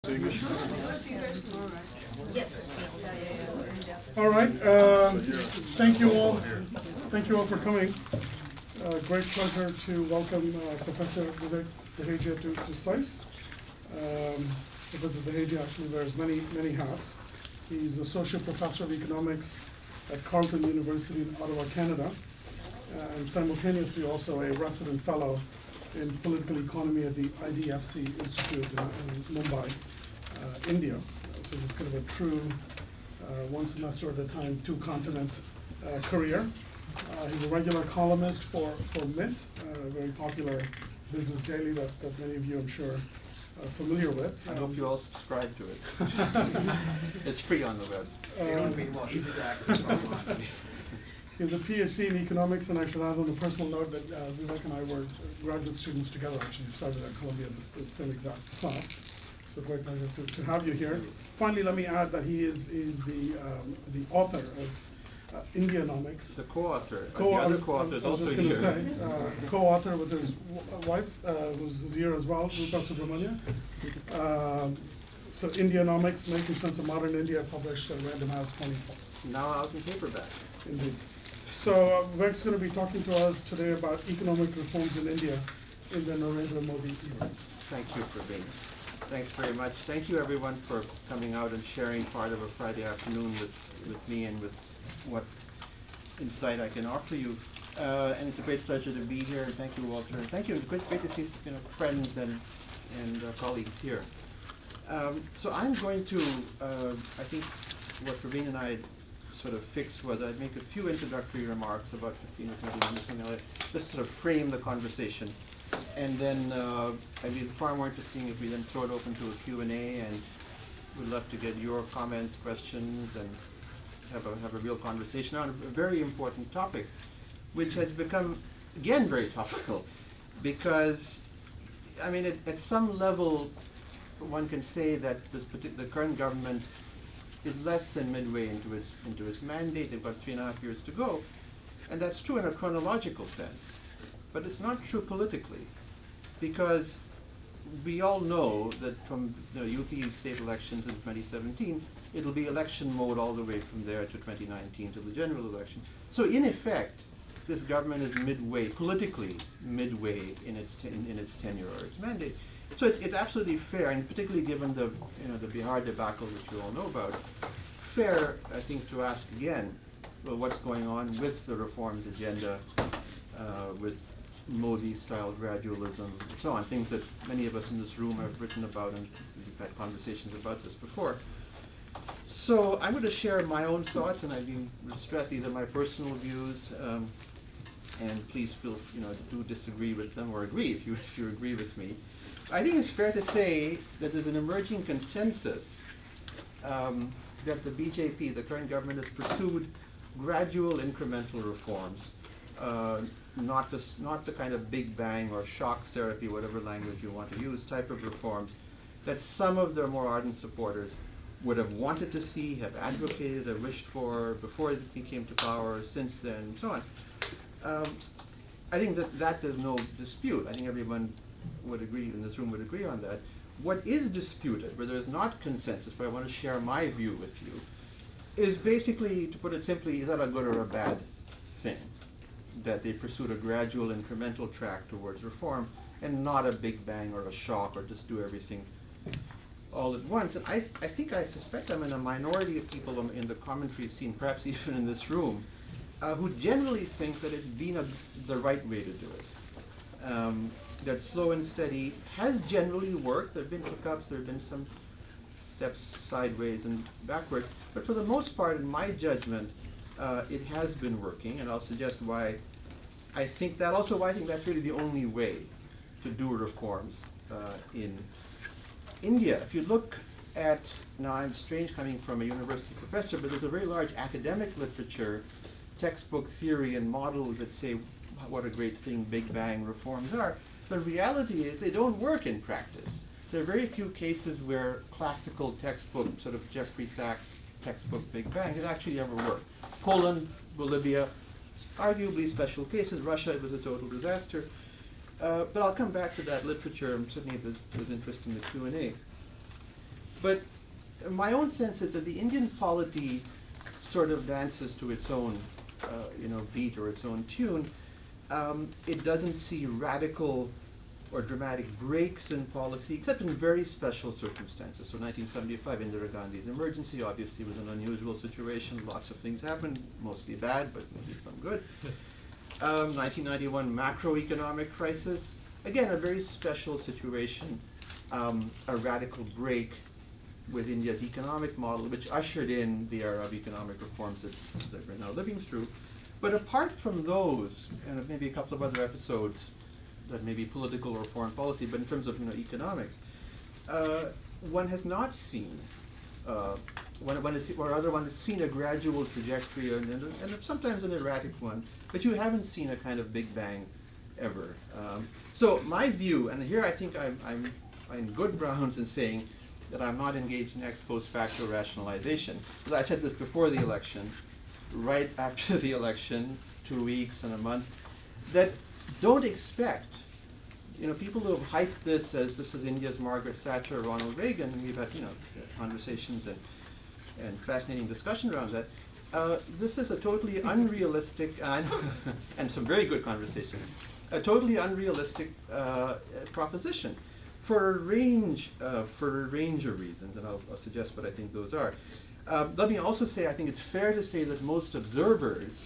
All right. Thank you all. Thank you all for coming. Great pleasure to welcome Professor Vivek Dehejia to SAIS. Professor Dehejia actually wears many hats. He's Associate Professor of Economics at Carleton University in Ottawa, Canada, and simultaneously also a resident fellow in political economy at the IDFC Institute in Mumbai, India. So he's kind of a true one semester at a time, two-continent career. He's a regular columnist for MIT, a very popular business daily that many of you, I'm sure, are familiar with. I hope you all subscribe to it. It's free on the web. It would be more easy to access online. He has a PhD in economics, and I should add on a personal note that Vivek and I were graduate students together, actually started at Columbia in the same exact class. So great pleasure to have you here. Finally, let me add that he is the author of Indianomics. The co-author. The other co-author is also here. Co-author with his wife, who's here as well, Rupa Subramania. So Indianomics, Making Sense of Modern India, published at Random House 24. Now out in paperback. Indeed. So Vivek's going to be talking to us today about economic reforms in India in the Narendra Modi era. Thank you for being here. Thanks very much. Thank you everyone for coming out and sharing part of a Friday afternoon with me and with what insight I can offer you. And it's a great pleasure to be here. Thank you, Walter. Thank you. It's great to see friends and colleagues here. So I'm going to, I think what Praveen and I sort of fixed was I'd make a few introductory remarks about 15 or 20 minutes, something like that, just sort of frame the conversation. And then it'd be far more interesting if we then throw it open to a Q&A, and we'd love to get your comments, questions, and have a real conversation on a very important topic, which has become, again, very topical, because, I mean, at some level, one can say that the current government is less than midway into its mandate. They've got 3.5 years to go, and that's true in a chronological sense. But it's not true politically, because we all know that from the UP state elections in 2017, it'll be election mode all the way from there to 2019 to the general election. So in effect, this government is midway, politically midway in its tenure or its mandate. So it's absolutely fair, and particularly given the Bihar debacle, which you all know about, fair, I think, to ask again, well, what's going on with the reforms agenda, with Modi-style gradualism, and so on, things that many of us in this room have written about, and we've had conversations about this before. So I'm going to share my own thoughts, and I've been stressed these are my personal views, and please feel do disagree with them or agree if you agree with me. I think it's fair to say that there's an emerging consensus that the BJP, the current government, has pursued gradual incremental reforms. Not the kind of big bang or shock therapy, whatever language you want to use, type of reforms that some of their more ardent supporters would have wanted to see, have advocated, have wished for before they came to power, since then, and so on. I think that there's no dispute. I think everyone would agree, in this room would agree on that. What is disputed, where there's not consensus, but I want to share my view with you, is basically, to put it simply, is that a good or a bad thing? That they pursued a gradual incremental track towards reform and not a big bang or a shock or just do everything all at once. And I suspect I'm in a minority of people in the commentary scene, perhaps even in this room, who generally think that it's been the right way to do it. That slow and steady has generally worked. There have been hiccups, there have been some steps sideways and backwards, but for the most part, in my judgment, it has been working, and I'll suggest why I think that's really the only way to do reforms in India. If you look at, now I'm strange coming from a university professor, but there's a very large academic literature, textbook theory and models that say what a great thing Big Bang reforms are. The reality is they don't work in practice. There are very few cases where classical textbook, sort of Jeffrey Sachs textbook Big Bang, has actually ever worked. Poland, Bolivia, arguably special cases. Russia, it was a total disaster. But I'll come back to that literature, and certainly there's interest in the Q&A. But my own sense is that the Indian polity sort of dances to its own, beat or its own tune. It doesn't see radical or dramatic breaks in policy, except in very special circumstances. So 1975, Indira Gandhi's emergency obviously was an unusual situation. Lots of things happened, mostly bad, but maybe some good. 1991 macroeconomic crisis, again, a very special situation, a radical break with India's economic model, which ushered in the era of economic reforms that we're now living through. But apart from those, and maybe a couple of other episodes that may be political or foreign policy, but in terms of economics, one has not seen, one has seen a gradual trajectory and sometimes an erratic one, but you haven't seen a kind of big bang ever. So my view, and here I think I'm in good grounds in saying that I'm not engaged in ex post facto rationalization. Because I said this before the election, right after the election, 2 weeks and a month, that don't expect, people who have hyped this as this is India's Margaret Thatcher or Ronald Reagan, and we've had, conversations and fascinating discussion around that. This is a totally unrealistic, and some very good conversation, a totally unrealistic proposition for a range of reasons, and I'll suggest what I think those are. Let me also say, I think it's fair to say that most observers,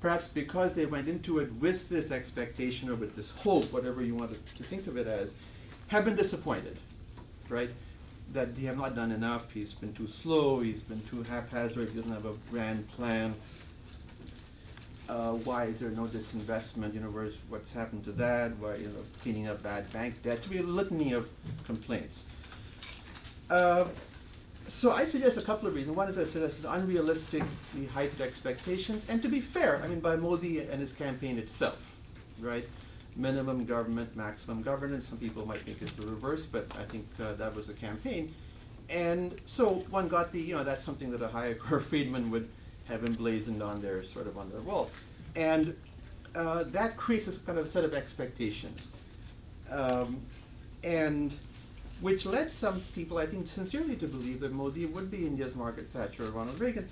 perhaps because they went into it with this expectation or with this hope, whatever you want to think of it as, have been disappointed, right? That he have not done enough, he's been too slow, he's been too haphazard, he doesn't have a grand plan. Why is there no disinvestment? What's happened to that? Why, cleaning up bad bank debt? To be a litany of complaints. So I suggest a couple of reasons. One is I suggested unrealistically hyped expectations, and to be fair, by Modi and his campaign itself, right? Minimum government, maximum governance. Some people might think it's the reverse, but I think that was a campaign. And so one got that's something that a Hayek or a Friedman would have emblazoned on their wall. And that creates a kind of set of expectations. And which led some people, I think, sincerely to believe that Modi would be India's Margaret Thatcher or Ronald Reagan.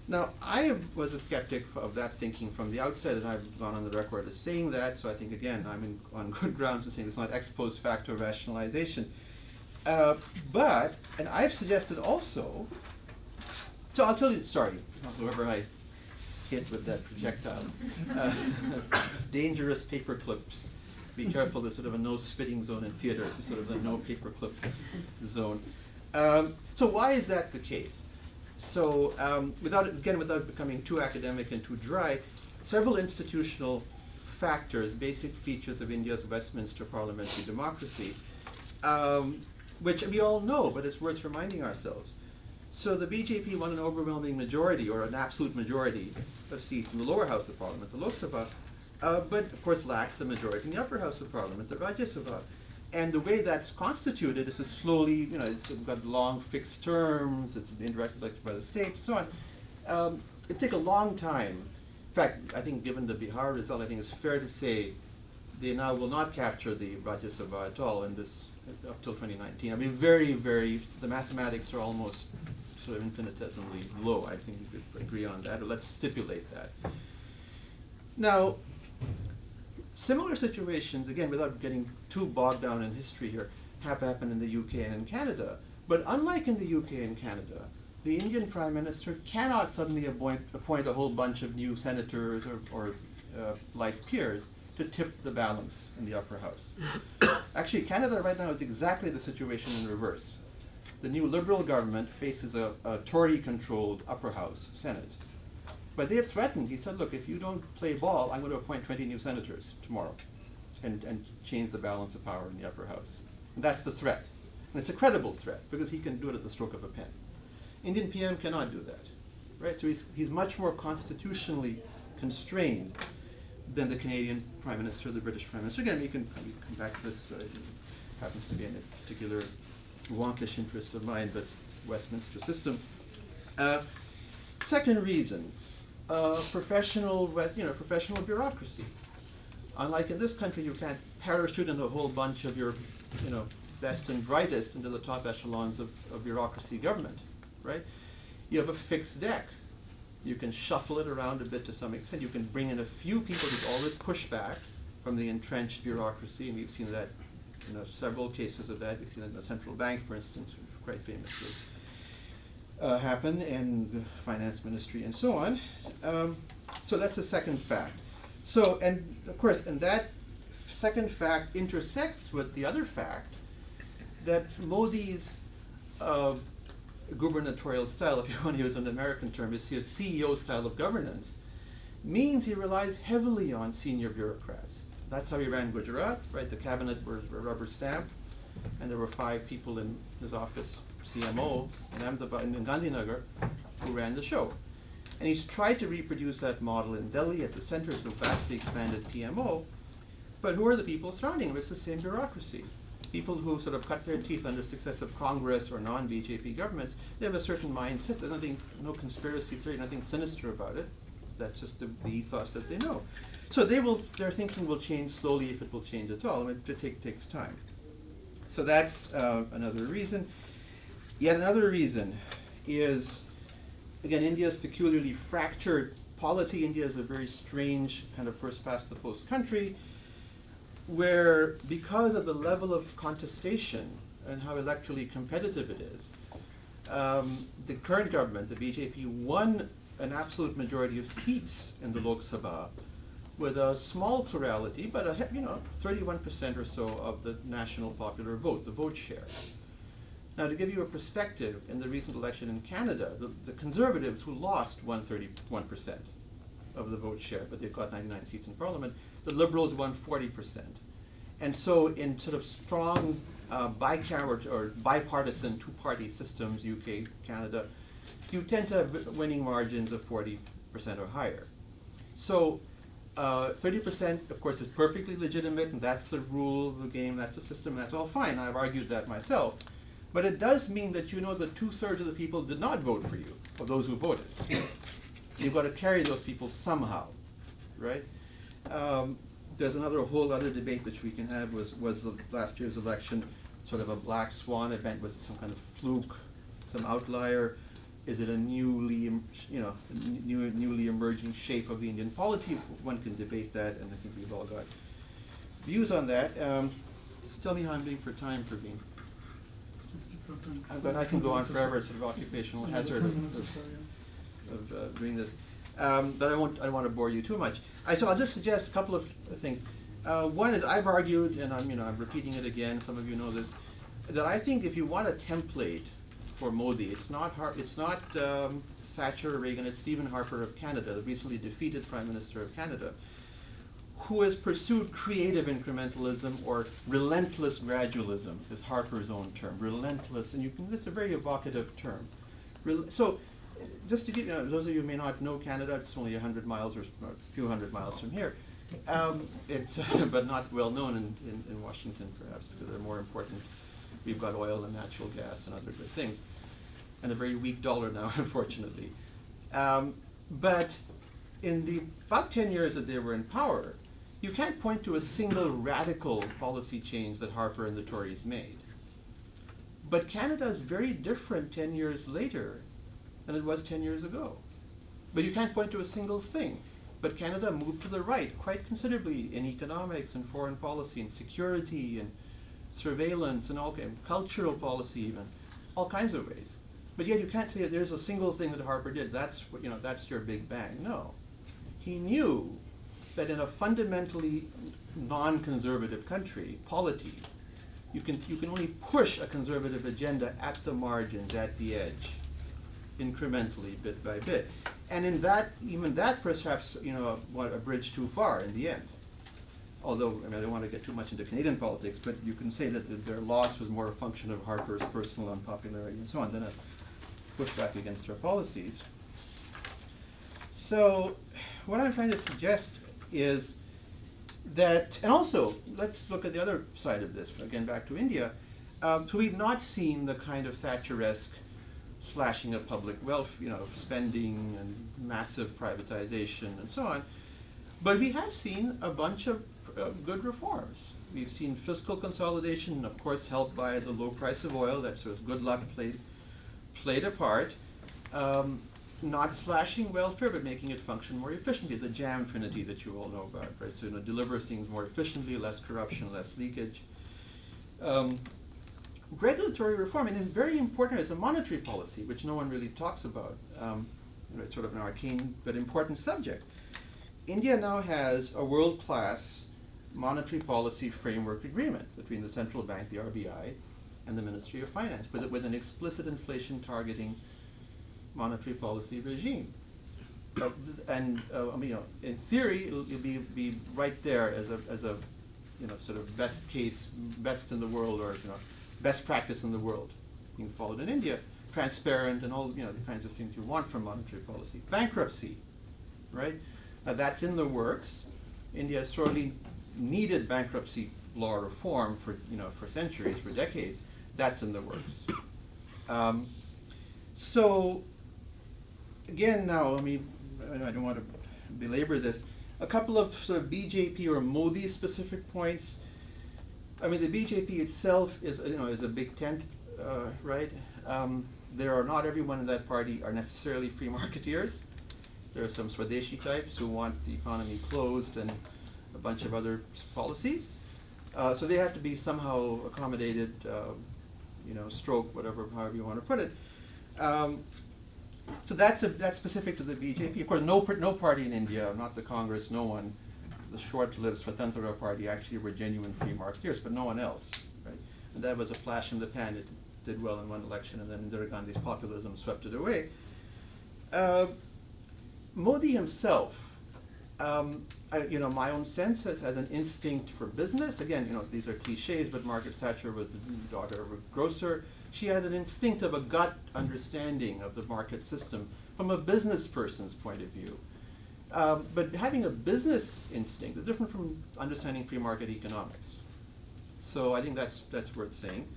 Now, I was a skeptic of that thinking from the outset, and I've gone on the record as saying that, so I think, again, I'm on good grounds in saying it's not ex post facto rationalization. But, and I've suggested also, so I'll tell you, sorry, whoever I hit with that projectile, dangerous paper clips. Be careful, there's sort of a no spitting zone in theaters, it's sort of the no paperclip zone. So why is that the case? So without becoming too academic and too dry, several institutional factors, basic features of India's Westminster parliamentary democracy, which we all know, but it's worth reminding ourselves. So the BJP won an overwhelming majority, or an absolute majority, of seats in the lower house of parliament, the Lok Sabha, but of course lacks a majority in the upper house of parliament, the Rajya Sabha. And the way that's constituted is to slowly, it's got long fixed terms, it's indirectly elected by the state, so on. It take a long time. In fact, I think given the Bihar result, I think it's fair to say they now will not capture the Rajya Sabha at all in this, up till 2019. The mathematics are almost sort of infinitesimally low. I think we could agree on that, or let's stipulate that. Now, similar situations, again, without getting too bogged down in history here, have happened in the UK and in Canada. But unlike in the UK and Canada, the Indian Prime Minister cannot suddenly appoint a whole bunch of new senators or life peers to tip the balance in the upper house. Actually, Canada right now is exactly the situation in reverse. The new Liberal government faces a Tory-controlled upper house, Senate. But they have threatened, he said, look, if you don't play ball, I'm going to appoint 20 new senators tomorrow and change the balance of power in the upper house. And that's the threat. And it's a credible threat, because he can do it at the stroke of a pen. Indian PM cannot do that, right? So he's much more constitutionally constrained than the Canadian Prime Minister, the British Prime Minister. Again, we can come back to this, it happens to be in a particular wonkish interest of mine, but Westminster system. Second reason, professional bureaucracy. Unlike in this country, you can't parachute in a whole bunch of your, best and brightest into the top echelons of bureaucracy government, right? You have a fixed deck. You can shuffle it around a bit to some extent. You can bring in a few people. There's all this pushback from the entrenched bureaucracy, and we've seen that, several cases of that. We've seen that in the central bank, for instance, quite famously happen, and the finance ministry, and so on. So that's the second fact. So, and of course, and that second fact intersects with the other fact that Modi's gubernatorial style, if you want to use an American term, is his CEO style of governance, means he relies heavily on senior bureaucrats. That's how he ran Gujarat, right? The cabinet was rubber stamped, and there were 5 people in his office, CMO, in Ahmedabad, in Gandhinagar, who ran the show. And he's tried to reproduce that model in Delhi at the center of the vastly expanded PMO, but who are the people surrounding him? It's the same bureaucracy. People who sort of cut their teeth under successive Congress or non-BJP governments, they have a certain mindset. There's nothing, no conspiracy theory, nothing sinister about it. That's just the ethos that they know. So their thinking will change slowly if it will change at all. I mean, it takes time. So that's another reason. Yet another reason is, again, India's peculiarly fractured polity. India is a very strange kind of first past the post country, where because of the level of contestation and how electorally competitive it is, the current government, the BJP, won an absolute majority of seats in the Lok Sabha with a small plurality, but 31% or so of the national popular vote, the vote share. Now, to give you a perspective, in the recent election in Canada, the Conservatives, who lost 31% of the vote share, but they've got 99 seats in Parliament, the Liberals won 40%. And so in sort of strong bipartisan two-party systems, UK, Canada, you tend to have winning margins of 40% or higher. So 30%, of course, is perfectly legitimate, and that's the rule of the game, that's the system, that's all fine. I've argued that myself. But it does mean that that 2/3 of the people did not vote for you, or those who voted. You've got to carry those people somehow, right? There's whole other debate which we can have. Was the last year's election sort of a black swan event? Was it some kind of fluke, some outlier? Is it a newly emerging shape of the Indian polity? One can debate that, and I think we've all got views on that. Just tell me how I'm doing for time, Praveen. I can go on forever. It's sort of occupational hazard of doing this. But I don't want to bore you too much. So I'll just suggest a couple of things. One is I've argued, and I'm repeating it again. Some of you know this, that I think if you want a template for Modi, it's not Thatcher or Reagan. It's Stephen Harper of Canada, the recently defeated Prime Minister of Canada, who has pursued creative incrementalism, or relentless gradualism is Harper's own term. Relentless, and it's a very evocative term. So, just to give those of you who may not know Canada, it's only 100 miles or a few hundred miles from here. It's but not well known in Washington, perhaps, because they're more important. We've got oil and natural gas and other good things, and a very weak dollar now, unfortunately. But in the about 10 years that they were in power, you can't point to a single radical policy change that Harper and the Tories made. But Canada is very different 10 years later than it was 10 years ago. But you can't point to a single thing. But Canada moved to the right quite considerably in economics and foreign policy and security and surveillance and cultural policy even, all kinds of ways. But yet you can't say that there's a single thing that Harper did. That's your big bang. No, he knew that in a fundamentally non-conservative country, polity, you can only push a conservative agenda at the margins, at the edge, incrementally, bit by bit. And in that, even that perhaps, a bridge too far in the end. Although, I don't want to get too much into Canadian politics, but you can say that their loss was more a function of Harper's personal unpopularity and so on than a pushback against their policies. So, what I'm trying to suggest is that, and also, let's look at the other side of this, again back to India. So we've not seen the kind of Thatcheresque slashing of public wealth, spending and massive privatization and so on. But we have seen a bunch of good reforms. We've seen fiscal consolidation, of course, helped by the low price of oil. That sort of good luck played a part. Not slashing welfare, but making it function more efficiently. The jam trinity that you all know about, right? So, deliver things more efficiently, less corruption, less leakage. Regulatory reform, and then very important is the monetary policy, which no one really talks about. It's sort of an arcane but important subject. India now has a world-class monetary policy framework agreement between the central bank, the RBI, and the Ministry of Finance, with an explicit inflation targeting monetary policy regime. In theory, it'll be right there as a sort of best in the world, or best practice in the world being followed in India, transparent and all the kinds of things you want from monetary policy. Bankruptcy, right? That's in the works. India sorely needed bankruptcy law reform for centuries, for decades. That's in the works. So again, now, I don't want to belabor this. A couple of sort of BJP or Modi specific points. The BJP itself is a big tent, right? Not everyone in that party are necessarily free marketeers. There are some Swadeshi types who want the economy closed and a bunch of other policies. So they have to be somehow accommodated, stroke, however you want to put it. So that's specific to the BJP. Of course, no party in India, not the Congress, no one, the short-lived Swatantra party actually were genuine free marketeers, but no one else, right? And that was a flash in the pan. It did well in one election, and then Indira Gandhi's populism swept it away. Modi himself, my own sense has an instinct for business. Again, these are cliches, but Margaret Thatcher was the daughter of a grocer. She had an instinct of a gut understanding of the market system from a business person's point of view. But having a business instinct is different from understanding free market economics. So I think that's worth saying.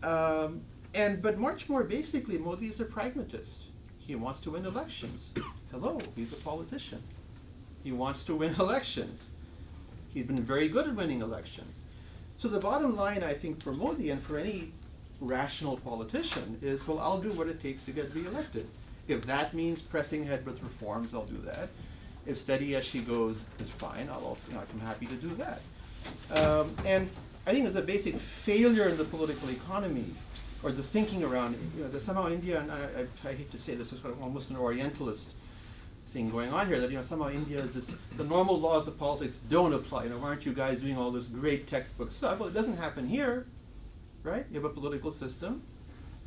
But much more basically, Modi is a pragmatist. He wants to win elections. Hello, he's a politician. He wants to win elections. He's been very good at winning elections. So the bottom line, I think, for Modi and for any rational politician is, well, I'll do what it takes to get reelected. If that means pressing ahead with reforms, I'll do that. If steady as she goes is fine, I'm happy to do that. And I think there's a basic failure in the political economy, or the thinking around that somehow India, and I hate to say this, is sort of almost an Orientalist thing going on here, that somehow India is the normal laws of politics don't apply. Aren't you guys doing all this great textbook stuff? Well, it doesn't happen here, right? You have a political system.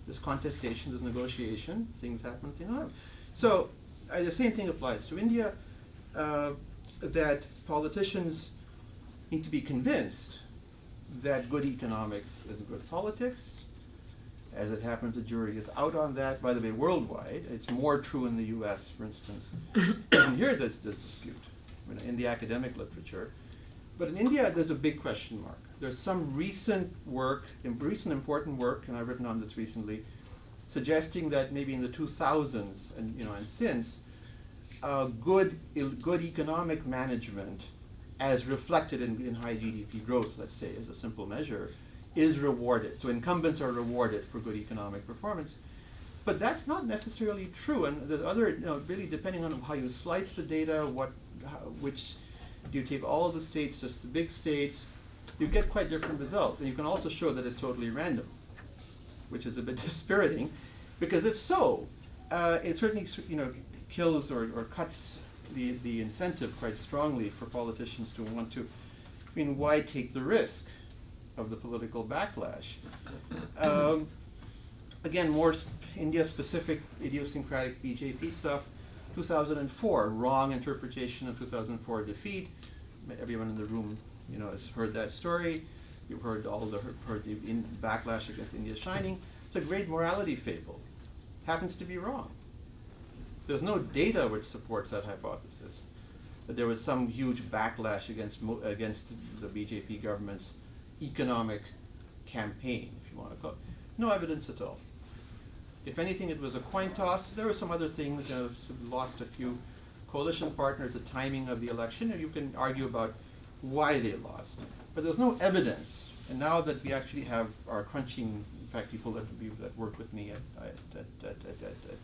There's contestation, there's negotiation, things happen, things happen. So the same thing applies to India, that politicians need to be convinced that good economics is good politics. As it happens, the jury is out on that. By the way, worldwide, it's more true in the US, for instance. Even here there's dispute in the academic literature. But in India, there's a big question mark. There's some recent important work, and I've written on this recently, suggesting that maybe in the 2000s and since, good economic management, as reflected in high GDP growth, let's say, as a simple measure, is rewarded. So incumbents are rewarded for good economic performance. But that's not necessarily true, and the other, really depending on how you slice the data, which do you take all of the states, just the big states, you get quite different results. And you can also show that it's totally random, which is a bit dispiriting, because if so, it certainly kills or cuts the incentive quite strongly for politicians to want to. Why take the risk of the political backlash? Again, more India-specific, idiosyncratic BJP stuff. 2004, wrong interpretation of 2004 defeat. Everyone in the room, has heard that story. You've heard the backlash against India shining. It's a great morality fable. Happens to be wrong. There's no data which supports that hypothesis, that there was some huge backlash against the BJP government's economic campaign, if you want to call it. No evidence at all. If anything, it was a coin toss. There were some other things. Lost a few coalition partners, the timing of the election, and you can argue about why they lost. But there's no evidence. And now that we actually are crunching, in fact, people that work with me at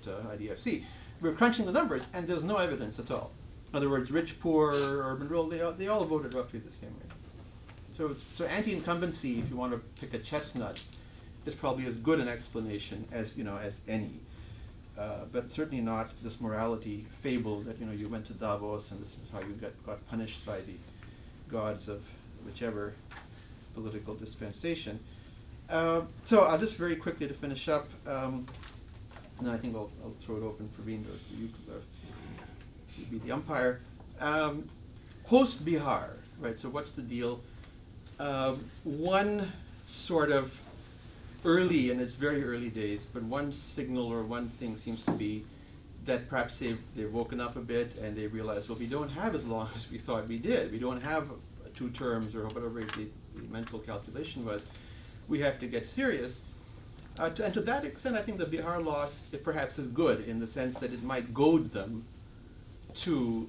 IDFC, we're crunching the numbers, and there's no evidence at all. In other words, rich, poor, urban, rural, they all voted roughly the same way. So anti-incumbency, if you want to pick a chestnut, is probably as good an explanation as any. But certainly not this morality fable that you went to Davos and this is how you got punished by the gods of whichever political dispensation. So I'll just very quickly to finish up, and then I think I'll throw it open for Veendra, you be the umpire. Post Bihar, right? So what's the deal? One sort of early, and it's very early days, but one signal or one thing seems to be that perhaps they've woken up a bit and they realize, well, we don't have as long as we thought we did. We don't have 2 terms or whatever the mental calculation was. We have to get serious. And to that extent, I think the Bihar loss perhaps is good in the sense that it might goad them to,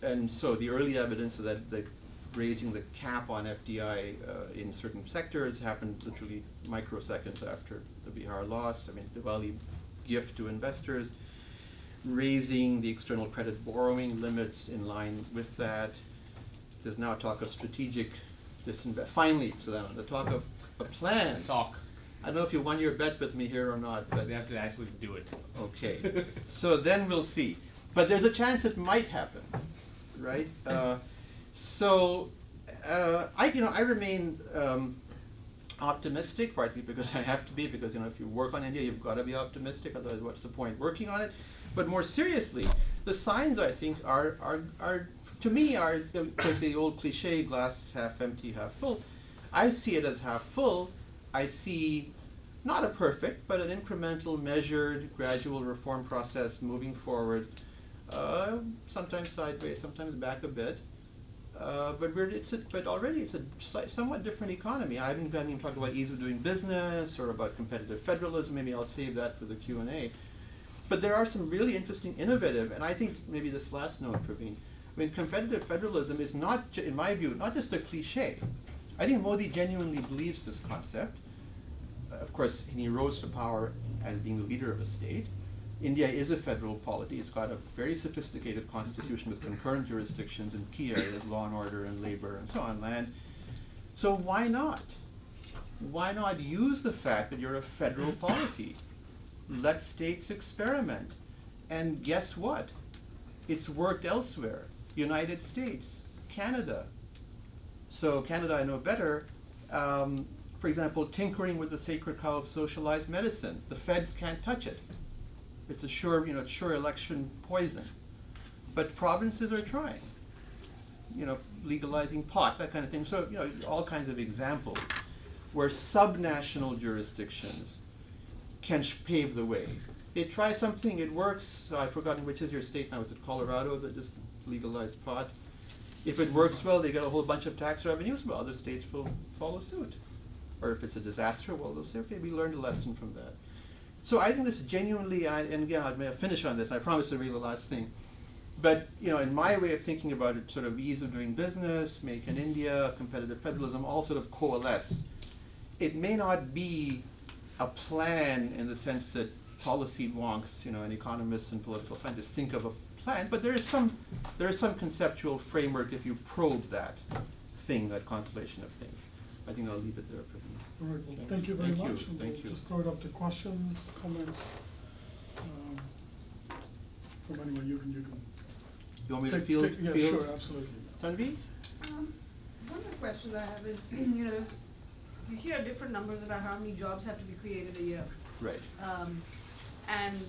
and so the early evidence of that raising the cap on FDI in certain sectors happened literally microseconds after the Bihar loss. I mean, Diwali gift to investors, raising the external credit borrowing limits in line with that. There's now talk of strategic disinvestment. Finally, so then the talk of a plan. Talk. I don't know if you won your bet with me here or not, but They have to actually do it. okay. So then we'll see. But there's a chance it might happen, right? I remain optimistic, partly because I have to be, because if you work on India, you've got to be optimistic. Otherwise, what's the point working on it? But more seriously, the signs I think are to me are the old cliche: glass half empty, half full. I see it as half full. I see not a perfect, but an incremental, measured, gradual reform process moving forward. Sometimes sideways, sometimes back a bit. But already it's a somewhat different economy. I haven't even talked about ease of doing business or about competitive federalism. Maybe I'll save that for the Q&A. But there are some really interesting, innovative, and I think maybe this last note, Praveen. I mean, competitive federalism is not, in my view, not just a cliche. I think Modi genuinely believes this concept. Of course, he rose to power as being the leader of a state. India is a federal polity. It's got a very sophisticated constitution with concurrent jurisdictions in key areas, law and order and labor and so on, land. So why not? Why not use the fact that you're a federal polity? Let states experiment. And guess what? It's worked elsewhere. United States, Canada. So Canada I know better. For example, tinkering with the sacred cow of socialized medicine. The feds can't touch it. It's a sure election poison. But provinces are trying. Legalizing pot, that kind of thing. So, all kinds of examples where subnational jurisdictions can pave the way. They try something, it works. I've forgotten which is your state now. Is it Colorado that just legalized pot? If it works well, they get a whole bunch of tax revenues. Well, other states will follow suit. Or if it's a disaster, well, they'll say, okay, we learned a lesson from that. So I think this genuinely, and again, I may finish on this, and I promise to read the last thing. But, in my way of thinking about it, sort of ease of doing business, Make in India, competitive federalism, all sort of coalesce. It may not be a plan in the sense that policy wonks, and economists and political scientists think of a plan, but there is some conceptual framework if you probe that constellation of things. I think I'll leave it there for me. All right, well, thank you very much. And Thank we'll you. just throw it up to questions, comments. From anyone, you can. You want me to field? Yeah, sure, absolutely. Tanvi? One of the questions I have is, you hear different numbers about how many jobs have to be created a year. Right. And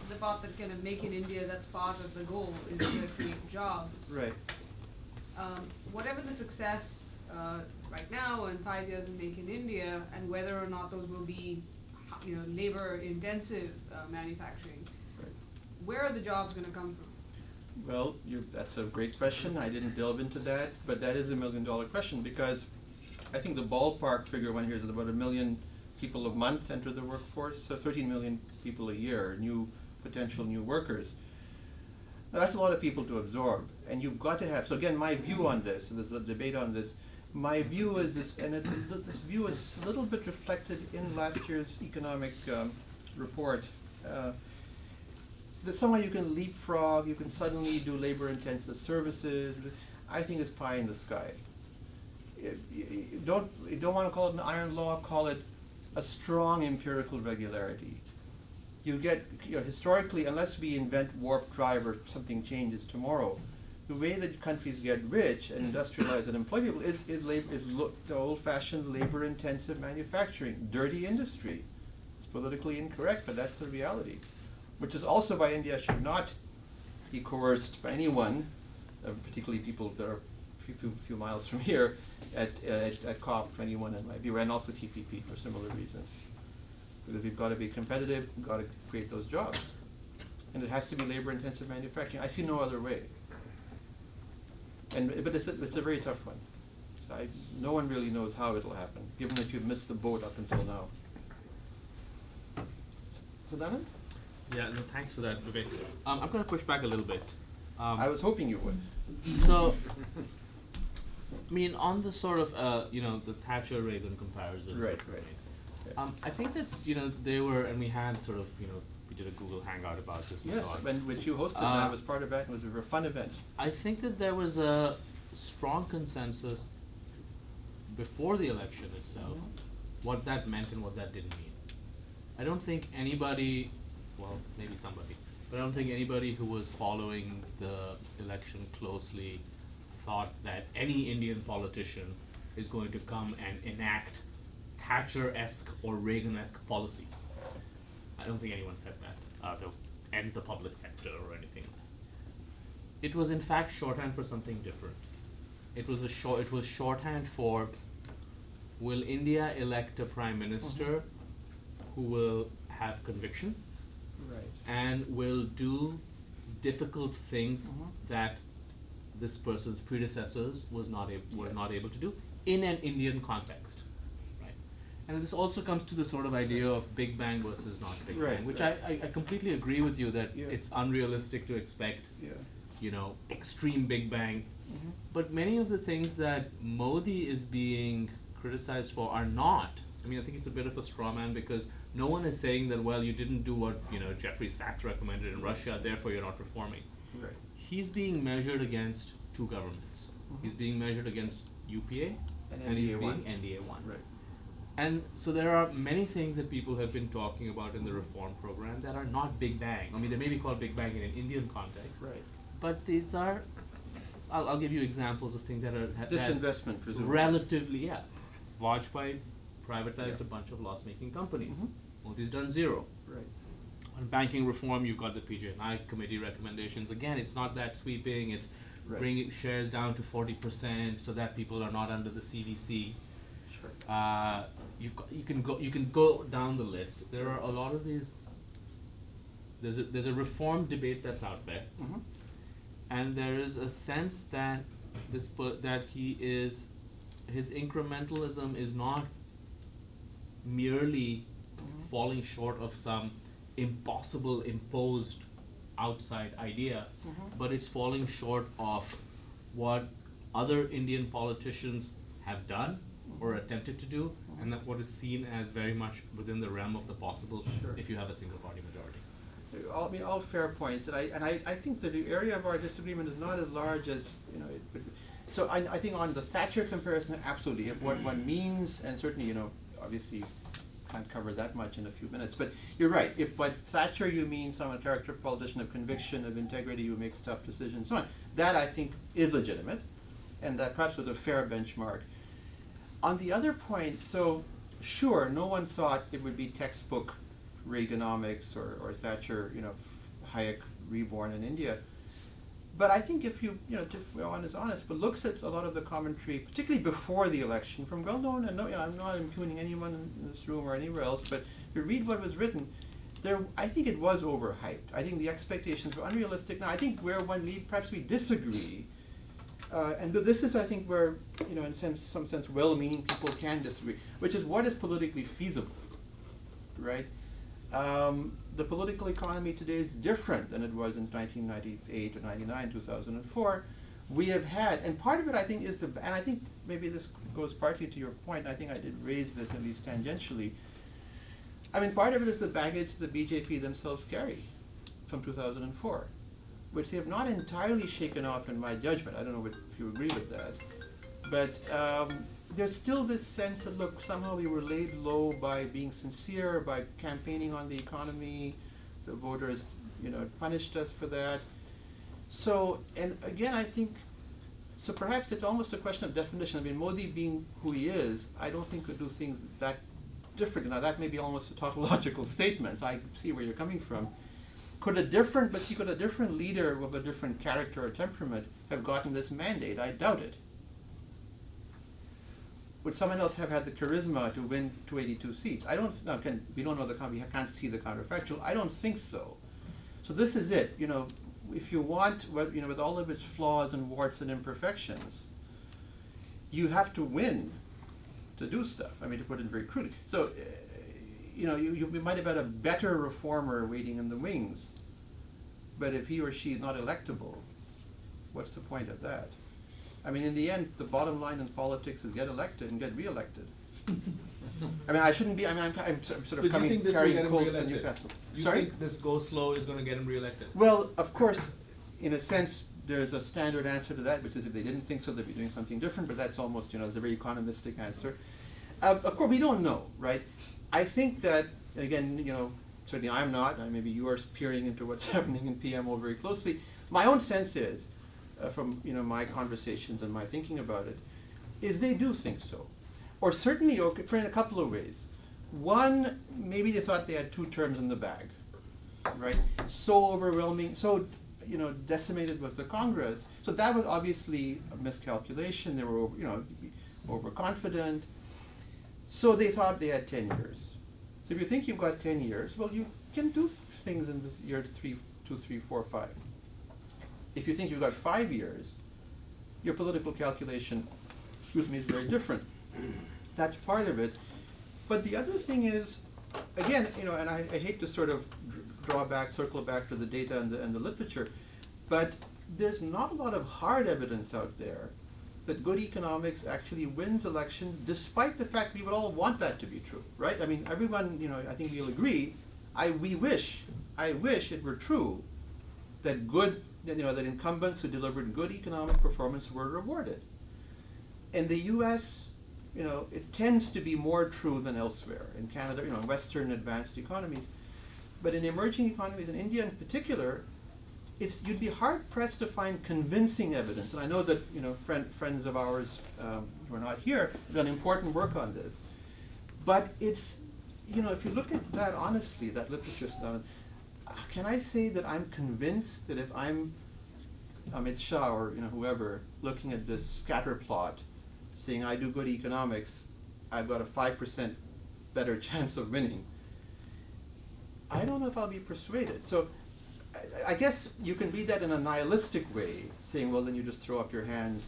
the part that kind of Make in India, that's part of the goal, is to create jobs. Right. Whatever the success right now and 5 years in Make in India, and whether or not those will be, labor-intensive manufacturing, Right. where are the jobs going to come from? Well, that's a great question. I didn't delve into that, but that is $1 million question because I think the ballpark figure one here is about 1 million people a month enter the workforce, so 13 million people a year, potential new workers. Now, that's a lot of people to absorb, and you've got to have, so again, my view on this, and there's a debate on this, my view is this, and this view is a little bit reflected in last year's economic report, that somehow you can leapfrog, you can suddenly do labor-intensive services. I think it's pie in the sky. You don't want to call it an iron law, call it a strong empirical regularity. You get, historically, unless we invent warp drive or something changes tomorrow, the way that countries get rich and industrialize and employ people is the old-fashioned labor-intensive manufacturing, dirty industry. It's politically incorrect, but that's the reality. Which is also why India should not be coerced by anyone, particularly people that are a few miles from here, at COP21 in my view, and also TPP for similar reasons. Because we've got to be competitive, we've got to create those jobs. And it has to be labor-intensive manufacturing. I see no other way. But it's a very tough one. So no one really knows how it'll happen, given that you've missed the boat up until now. So Dana? Yeah, no, thanks for that, Vivek. I'm going to push back a little bit. I was hoping you would. So, I mean, on the sort of, the Thatcher-Reagan comparison. Right. I think that, they were, and we had sort of, we did a Google Hangout about this and Yes, so on. which you hosted, and I was part of that, and it was a fun event. I think that there was a strong consensus before the election itself, what that meant and what that didn't mean. I don't think anybody, well, maybe somebody, but I don't think anybody who was following the election closely thought that any Indian politician is going to come and enact Thatcher-esque or Reagan-esque policies. I don't think anyone said that, to end the public sector or anything. It was in fact shorthand for something different. It was shorthand for, will India elect a prime minister who will have conviction and will do difficult things that this person's predecessors were not able to do in an Indian context, right? And this also comes to the sort of idea of Big Bang versus not Big Bang, which I completely agree with you that it's unrealistic to expect, extreme Big Bang. But many of the things that Modi is being criticized for are not. I mean, I think it's a bit of a straw man because no one is saying that, well, you didn't do what, Jeffrey Sachs recommended in Russia, therefore you're not reforming. Right. He's being measured against two governments. He's being measured against UPA and he's being NDA-1. Right. And so there are many things that people have been talking about in the reform program that are not Big Bang. I mean, they may be called Big Bang in an Indian context, Right. but these are, I'll give you examples of things that are Disinvestment, presumably. relatively, Vajpayee privatized a bunch of loss-making companies. Modi's done zero. Right. On banking reform, you've got the PJ&I committee recommendations. Again, it's not that sweeping. It's bringing shares down to 40% so that people are not under the CDC. Sure. You can go down the list. There are a lot of these. There's a reform debate that's out there, and there is a sense that his incrementalism is not merely falling short of some impossible imposed outside idea, but it's falling short of what other Indian politicians have done or attempted to do, and that what is seen as very much within the realm of the possible if you have a single party majority. All fair points, and I think that the area of our disagreement is not as large as it could be. So I think on the Thatcher comparison, absolutely, if what one means, and certainly obviously can't cover that much in a few minutes, but you're right. If by Thatcher you mean someone, a character politician of conviction, of integrity, who makes tough decisions, so on, that I think is legitimate, and that perhaps was a fair benchmark. On the other point, so sure, no one thought it would be textbook Reaganomics or Thatcher, Hayek reborn in India. But I think if one is honest, but looks at a lot of the commentary, particularly before the election, from well-known, and I'm not impugning anyone in this room or anywhere else, but if you read what was written, I think it was overhyped. I think the expectations were unrealistic. Now, I think where perhaps we disagree, and this is, I think, where, in some sense, well-meaning people can disagree, which is what is politically feasible, right? the political economy today is different than it was in 1998 or 99, 2004. We have had, and part of it I think is and I think maybe this goes partly to your point, and I think I did raise this at least tangentially. I mean, part of it is the baggage the BJP themselves carry from 2004, which they have not entirely shaken off in my judgment. I don't know if you agree with that. But there's still this sense that, look, somehow we were laid low by being sincere, by campaigning on the economy. The voters, punished us for that. So, and again, I think, so perhaps it's almost a question of definition. I mean, Modi being who he is, I don't think could do things that different. Now, that may be almost a tautological statement. So I see where you're coming from. Could a different leader with a different character or temperament have gotten this mandate? I doubt it. Would someone else have had the charisma to win 282 seats? I don't. Now, we don't know we can't see the counterfactual. I don't think so. So this is it. If you want, with all of its flaws and warts and imperfections, you have to win to do stuff. I mean, to put it very crudely. So, you might have had a better reformer waiting in the wings, but if he or she is not electable, what's the point of that? I mean, in the end, the bottom line in politics is get elected and get re-elected. I mean, I shouldn't be. I mean, I'm sort of But do you coming think this will carrying get him quotes to re-elected? Newcastle. You Sorry? think this go slow is going to get him re-elected? Well, of course, in a sense, there's a standard answer to that, which is if they didn't think so, they'd be doing something different. But that's almost, it's a very economistic answer. Of course, we don't know, right? I think that again, certainly I'm not. Maybe you are peering into what's happening in PMO very closely. My own sense is, from my conversations and my thinking about it, is they do think so, or certainly, for in a couple of ways. One, maybe they thought they had two terms in the bag, right? So overwhelming, so decimated was the Congress. So that was obviously a miscalculation. They were, overconfident. So they thought they had 10 years. So if you think you've got 10 years, well, you can do things in the year 2, 3, 4, 5. If you think you've got 5 years, your political calculation, is very different. That's part of it. But the other thing is, again, and I hate to sort of circle back to the data and the literature, but there's not a lot of hard evidence out there that good economics actually wins elections, despite the fact we would all want that to be true, right? I mean, everyone, I think you'll agree, I wish it were true that that incumbents who delivered good economic performance were rewarded. In the U.S., it tends to be more true than elsewhere. In Canada, Western advanced economies. But in emerging economies, in India in particular, you'd be hard-pressed to find convincing evidence. And I know that, friends of ours who are not here have done important work on this. But it's, if you look at that honestly, that literature stuff, can I say that I'm convinced that if I'm Amit Shah or whoever looking at this scatter plot, saying I do good economics, I've got a 5% better chance of winning? I don't know if I'll be persuaded. So I guess you can read that in a nihilistic way, saying, well, then you just throw up your hands,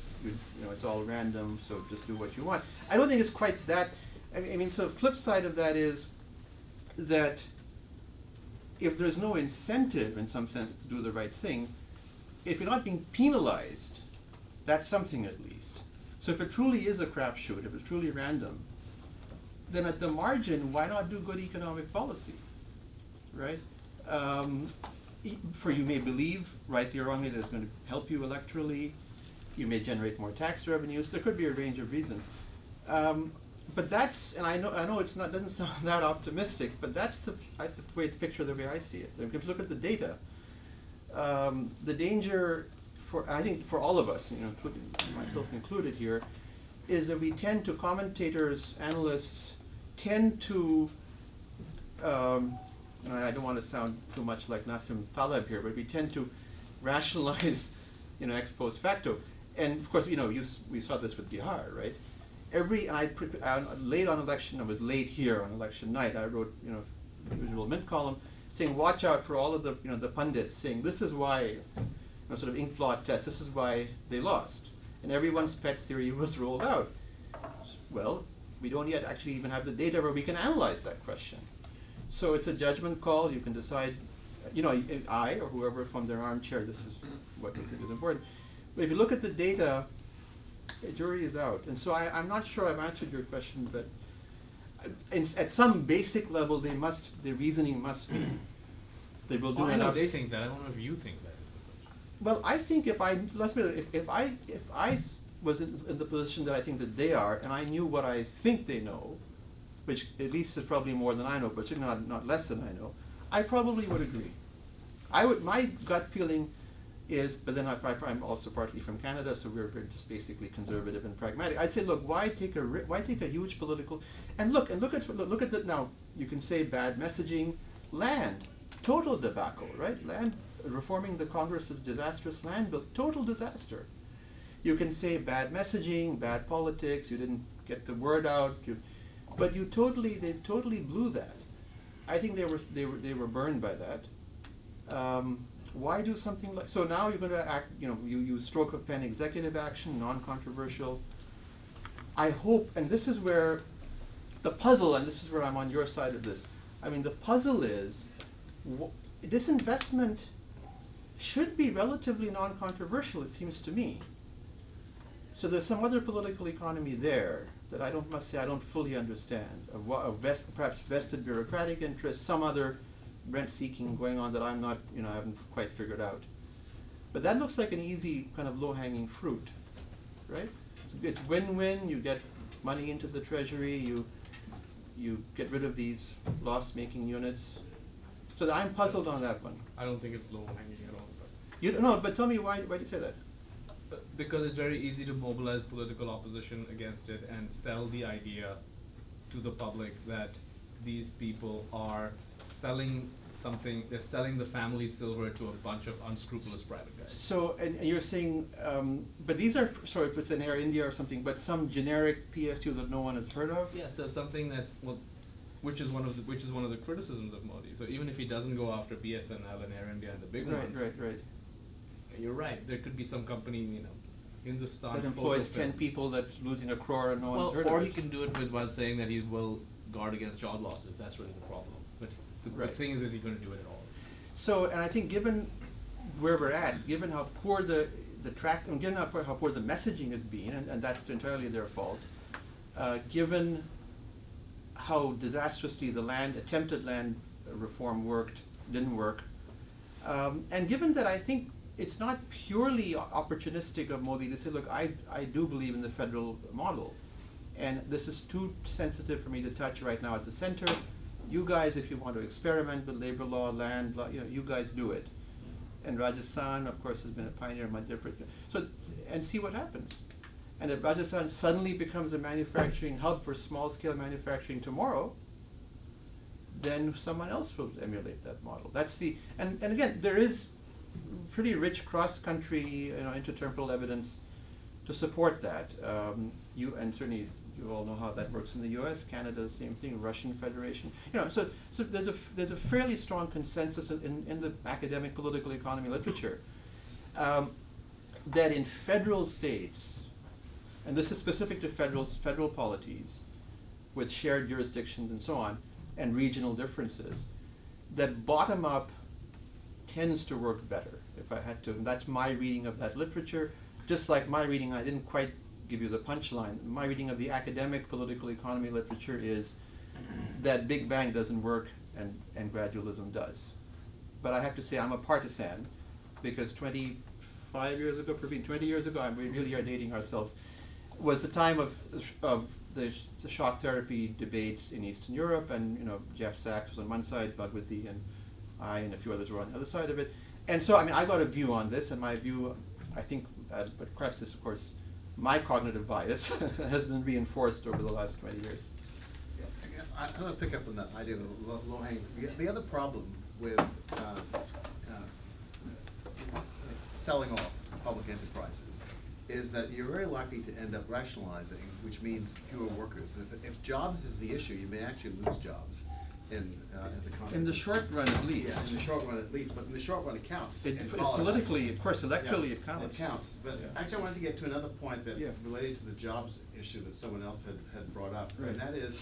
it's all random, so just do what you want. I don't think it's quite that. I mean, so the flip side of that is that if there's no incentive, in some sense, to do the right thing, if you're not being penalized, that's something at least. So if it truly is a crapshoot, if it's truly random, then at the margin, why not do good economic policy, right? For you may believe, rightly or wrongly, that it's going to help you electorally. You may generate more tax revenues. There could be a range of reasons. But that's, and I know it's not, doesn't sound that optimistic, but that's the way to picture the way I see it. If you look at the data, the danger I think for all of us, including myself included here, is that commentators, analysts, tend to, and I don't want to sound too much like Nassim Taleb here, but we tend to rationalize, ex post facto. And of course, we saw this with Bihar, right? Late on election, I was late here on election night. I wrote, the usual Mint column, saying, watch out for all of the, the pundits saying, this is why, sort of inkblot test, this is why they lost. And everyone's pet theory was rolled out. Well, we don't yet actually even have the data where we can analyze that question. So it's a judgment call. You can decide, you know, I or whoever from their armchair, this is what we think is important. But if you look at the data, the jury is out. And so I'm not sure I've answered your question, but at some basic level, the reasoning must be they will do Well, I know enough. they think that. I don't know if you think that. Well, I think if I was in the position that I think that they are, and I knew what I think they know, which at least is probably more than I know, but certainly not less than I know, I probably would agree. My gut feeling is, but then I'm also partly from Canada, so we're just basically conservative and pragmatic. I'd say, look, why take a huge political, and look at that now. You can say bad messaging, land, total debacle, right? Land reforming the Congress is disastrous land bill, total disaster. You can say bad messaging, bad politics. You didn't get the word out, but they totally blew that. I think they were burned by that. Why do something like so? Now you're going to act. You know, you stroke of pen executive action, non-controversial. I hope, and this is where the puzzle, and this is where I'm on your side of this. I mean, the puzzle is this investment should be relatively non-controversial. It seems to me. So there's some other political economy there that I must say I don't fully understand. Perhaps vested bureaucratic interests, some other rent-seeking going on that I'm not, I haven't quite figured out. But that looks like an easy kind of low-hanging fruit, right? It's win-win. You get money into the treasury. You get rid of these loss-making units. So I'm puzzled on that one. I don't think it's low hanging at all. You don't know, but tell me why do you say that? Because it's very easy to mobilize political opposition against it and sell the idea to the public that these people are selling something, they're selling the family silver to a bunch of unscrupulous private guys. So, and you're saying, but these are, sorry, if it's an Air India or something, but some generic PSU that no one has heard of? Yeah, so something that's, well, which is one of the criticisms of Modi. So even if he doesn't go after BSNL and Air India and the big ones, Right. you're right. There could be some company, Hindustan That employs Photo 10 Films. people that's losing a crore and no one's heard Or of he it. can do it while saying that he will guard against job losses. That's really the problem. But the Right. thing is he going to do it at all? So, and I think given where we're at, given how poor the track, and given how poor the messaging has been, and that's entirely their fault, given how disastrously the attempted land reform didn't work, and given that I think it's not purely opportunistic of Modi to say, look, I do believe in the federal model, and this is too sensitive for me to touch right now at the center. You guys, if you want to experiment with labor law, land law, you guys do it. And Rajasthan, of course, has been a pioneer in Madhya Pradesh. So, and see what happens. And if Rajasthan suddenly becomes a manufacturing hub for small-scale manufacturing tomorrow, then someone else will emulate that model. That's and again, there is pretty rich cross-country, intertemporal evidence to support that. And certainly you all know how that works in the U.S., Canada, same thing, Russian Federation. So there's a fairly strong consensus in the academic political economy literature that in federal states, and this is specific to federal polities with shared jurisdictions and so on, and regional differences, that bottom up tends to work better, if I had to. And that's my reading of that literature. Just like my reading, I didn't quite give you the punchline. My reading of the academic political economy literature is that Big Bang doesn't work and gradualism does. But I have to say I'm a partisan, because 25 years ago, Praveen, 20 years ago, we really are dating ourselves, was the time of the shock therapy debates in Eastern Europe, and Jeff Sachs was on one side, Bhagwati and I and a few others were on the other side of it. And so, I got a view on this, and my view, I think, but perhaps this, of course, my cognitive bias has been reinforced over the last 20 years. Yeah, I'm going to pick up on that idea of low hanging. The other problem with selling off public enterprises is that you're very likely to end up rationalizing, which means fewer workers. If jobs is the issue, you may actually lose jobs as a consequence. In the short run, at least. Yeah, in the short run at least, but in the short run it counts. Politically, of course, electorally, Yeah, it counts. It counts, but Yeah. actually I wanted to get to another point that's Yeah. related to the jobs issue that someone else had brought up, Right. and that is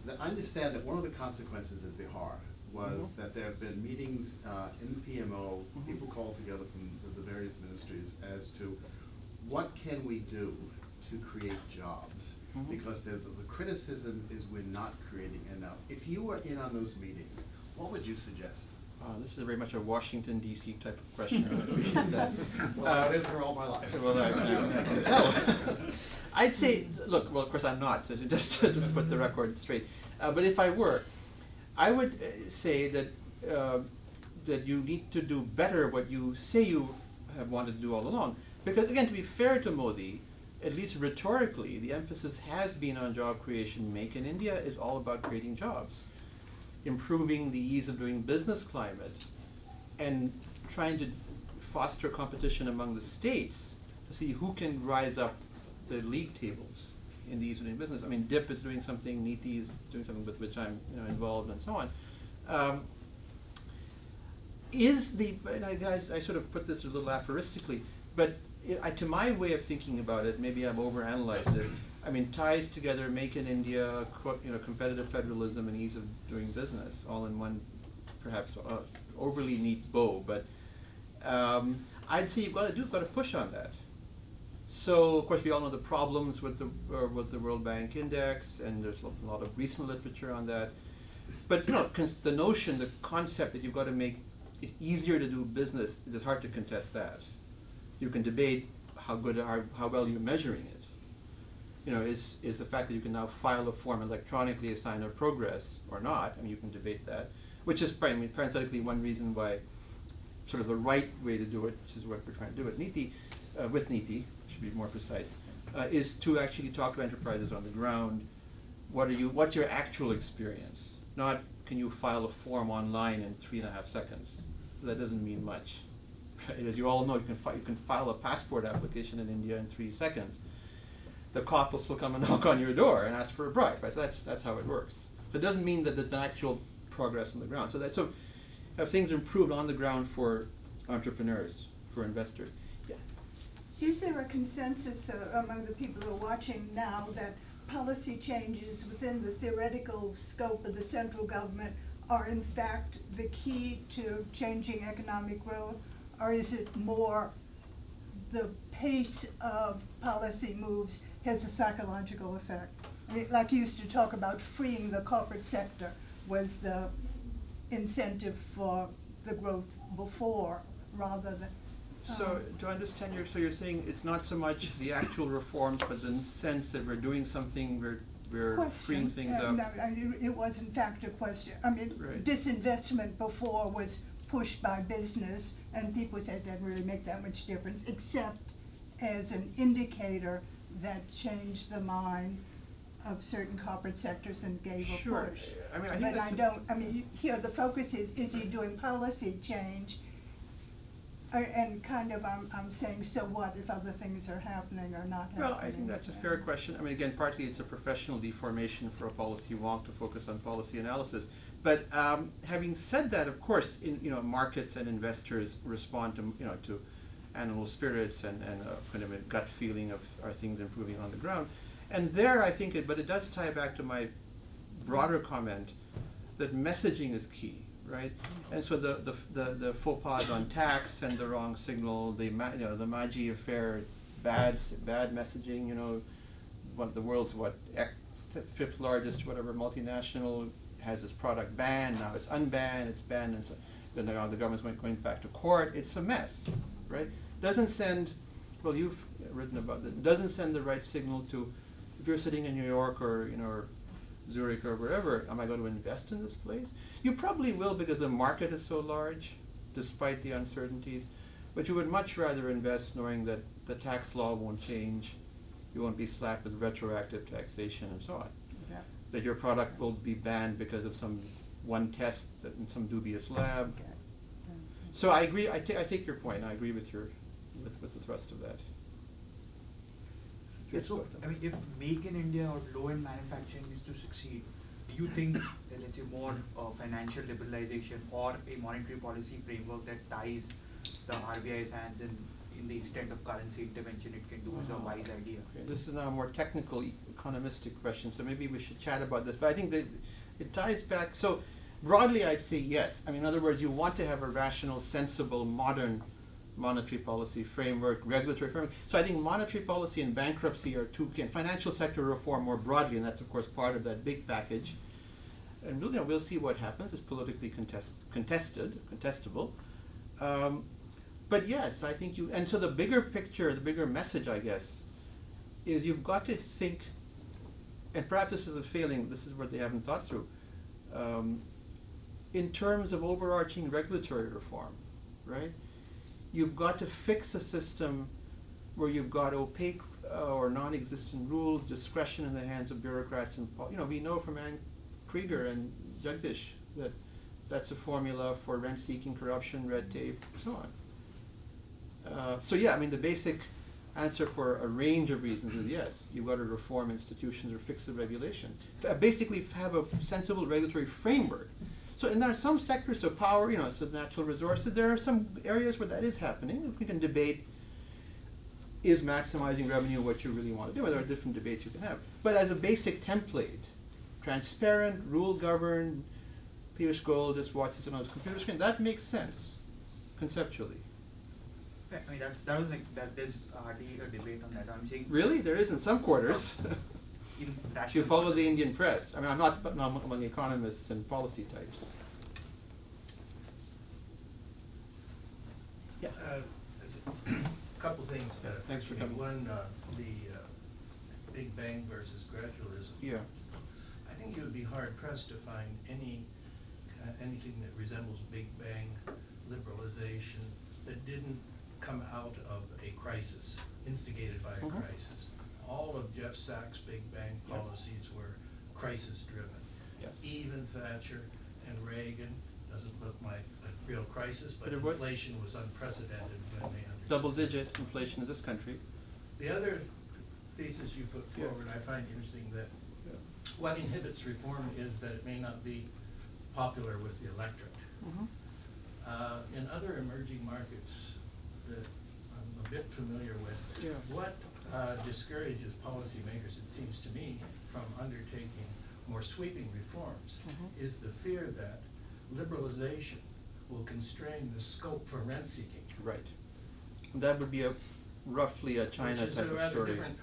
I understand that one of the consequences of Bihar was Mhm. that there have been meetings in the PMO, Mhm. people called together from the various ministries as to what can we do to create jobs? Mhm. Because the criticism is we're not creating enough. If you were in on those meetings, what would you suggest? This is very much a Washington DC type of question. I appreciate that. Well, I've lived here all my life. Well, I can tell. I'd say, look, well, of course I'm not, so just to put the record straight. But if I were, I would say that that you need to do better what you say you have wanted to do all along. Because again, to be fair to Modi, at least rhetorically, the emphasis has been on job creation. Make in India is all about creating jobs, improving the ease of doing business climate, and trying to foster competition among the states to see who can rise up the league tables in the ease of doing business. I mean, DIP is doing something, NITI is doing something with which I'm involved, and so on. And I sort of put this a little aphoristically, but to my way of thinking about it, maybe I've overanalyzed it. I mean, ties together Make in India, competitive federalism, and ease of doing business, all in one, perhaps overly neat bow. But I'd say you've got to push on that. So, of course, we all know the problems with the World Bank Index, and there's a lot of recent literature on that. But the notion, the concept that you've got to make it easier to do business, it's hard to contest that. You can debate how well you're measuring it. Is the fact that you can now file a form electronically, a sign of progress or not. I mean, you can debate that, which is parenthetically one reason why sort of the right way to do it, which is what we're trying to do with NITI, should be more precise, is to actually talk to enterprises on the ground. What's your actual experience? Not can you file a form online in 3.5 seconds. That doesn't mean much. As you all know, you can file a passport application in India in 3 seconds. The cop will still come and knock on your door and ask for a bribe. Right? So that's how it works. It doesn't mean that the actual progress on the ground. So have things improved on the ground for entrepreneurs, for investors? Yeah. Is there a consensus among the people who are watching now that policy changes within the theoretical scope of the central government are in fact the key to changing economic growth, or is it more the pace of policy moves has a psychological effect? I mean, like you used to talk about freeing the corporate sector was the incentive for the growth before, rather than. So to understand you're saying it's not so much the actual reforms, but the sense that we're doing something, we're freeing things up. No, it was in fact a question. I mean, Right. disinvestment before was pushed by business, and people said it didn't really make that much difference, except as an indicator that changed the mind of certain corporate sectors and gave a Sure. push. I mean, I think But here the focus is he doing policy change? And kind of, I'm saying, so what if other things are happening or not happening? Well, I think that's a fair question. I mean, again, partly it's a professional deformation for a policy wonk to focus on policy analysis. But having said that, of course, markets and investors respond to animal spirits and a kind of a gut feeling of are things improving on the ground. And there, I think, but it does tie back to my broader comment that messaging is key. Right, and so the faux pas on tax send the wrong signal. The Maji affair, bad messaging. One of the world's fifth largest multinational has its product banned. Now it's unbanned. It's banned, and so then the government's going back to court. It's a mess, right? Doesn't send. Well, you've written about it. Doesn't send the right signal to if you're sitting in New York or Zurich or wherever, am I going to invest in this place? You probably will because the market is so large, despite the uncertainties. But you would much rather invest knowing that the tax law won't change, you won't be slapped with retroactive taxation and so on. Yeah. That your product will be banned because of one test in some dubious lab. Okay. So I agree. I take your point. I agree with with the thrust of that. Yes, So, Gautam. I mean, if Make in India or low-end manufacturing is to succeed, do you think that let's say more financial liberalization or a monetary policy framework that ties the RBI's hands in in the extent of currency intervention it can do is a wise idea. Okay, this is now a more technical economistic question, so maybe we should chat about this. But I think that it ties back. So broadly, I'd say yes. I mean, in other words, you want to have a rational, sensible, modern monetary policy framework, regulatory framework. So I think monetary policy and bankruptcy are two, and financial sector reform more broadly, and that's of course part of that big package. And we'll see what happens. It's politically contestable. But yes, I think and so the bigger picture, the bigger message, I guess, is you've got to think, and perhaps this is a failing, this is what they haven't thought through, in terms of overarching regulatory reform, right? You've got to fix a system where you've got opaque or non-existent rules, discretion in the hands of bureaucrats, and we know from Ann Krieger and Jagdish that that's a formula for rent-seeking, corruption, red tape, so on. So yeah, I mean the basic answer for a range of reasons is yes, you've got to reform institutions or fix the regulation. Basically have a sensible regulatory framework. So, and there are some sectors of power, so natural resources, there are some areas where that is happening. We can debate, is maximizing revenue what you really want to do? There are different debates you can have. But as a basic template, transparent, rule-governed, Piyush Goyal just watches it on his computer screen, that makes sense, conceptually. I mean, that was like, that there's hardly a debate on that. I'm saying. Really? There is in some quarters. In If you follow the Indian press. I mean, I'm not among economists and policy types. Yeah. Couple things. Thanks for coming. One, the Big Bang versus gradualism. Yeah. I think you would be hard pressed to find anything that resembles Big Bang liberalization that didn't come out of a crisis, instigated by a crisis. All of Jeff Sachs' Big Bang policies were crisis-driven. Yes. Even Thatcher and Reagan doesn't look like a real crisis, but But inflation was unprecedented when they understood. Double-digit inflation in this country. The other thesis you put forward, I find interesting that what inhibits reform is that it may not be popular with the electorate. In other emerging markets that I'm a bit familiar with, what discourages policymakers, it seems to me, from undertaking more sweeping reforms is the fear that liberalization will constrain the scope for rent seeking. Right. That would be roughly a China Which is type a of rather story. different,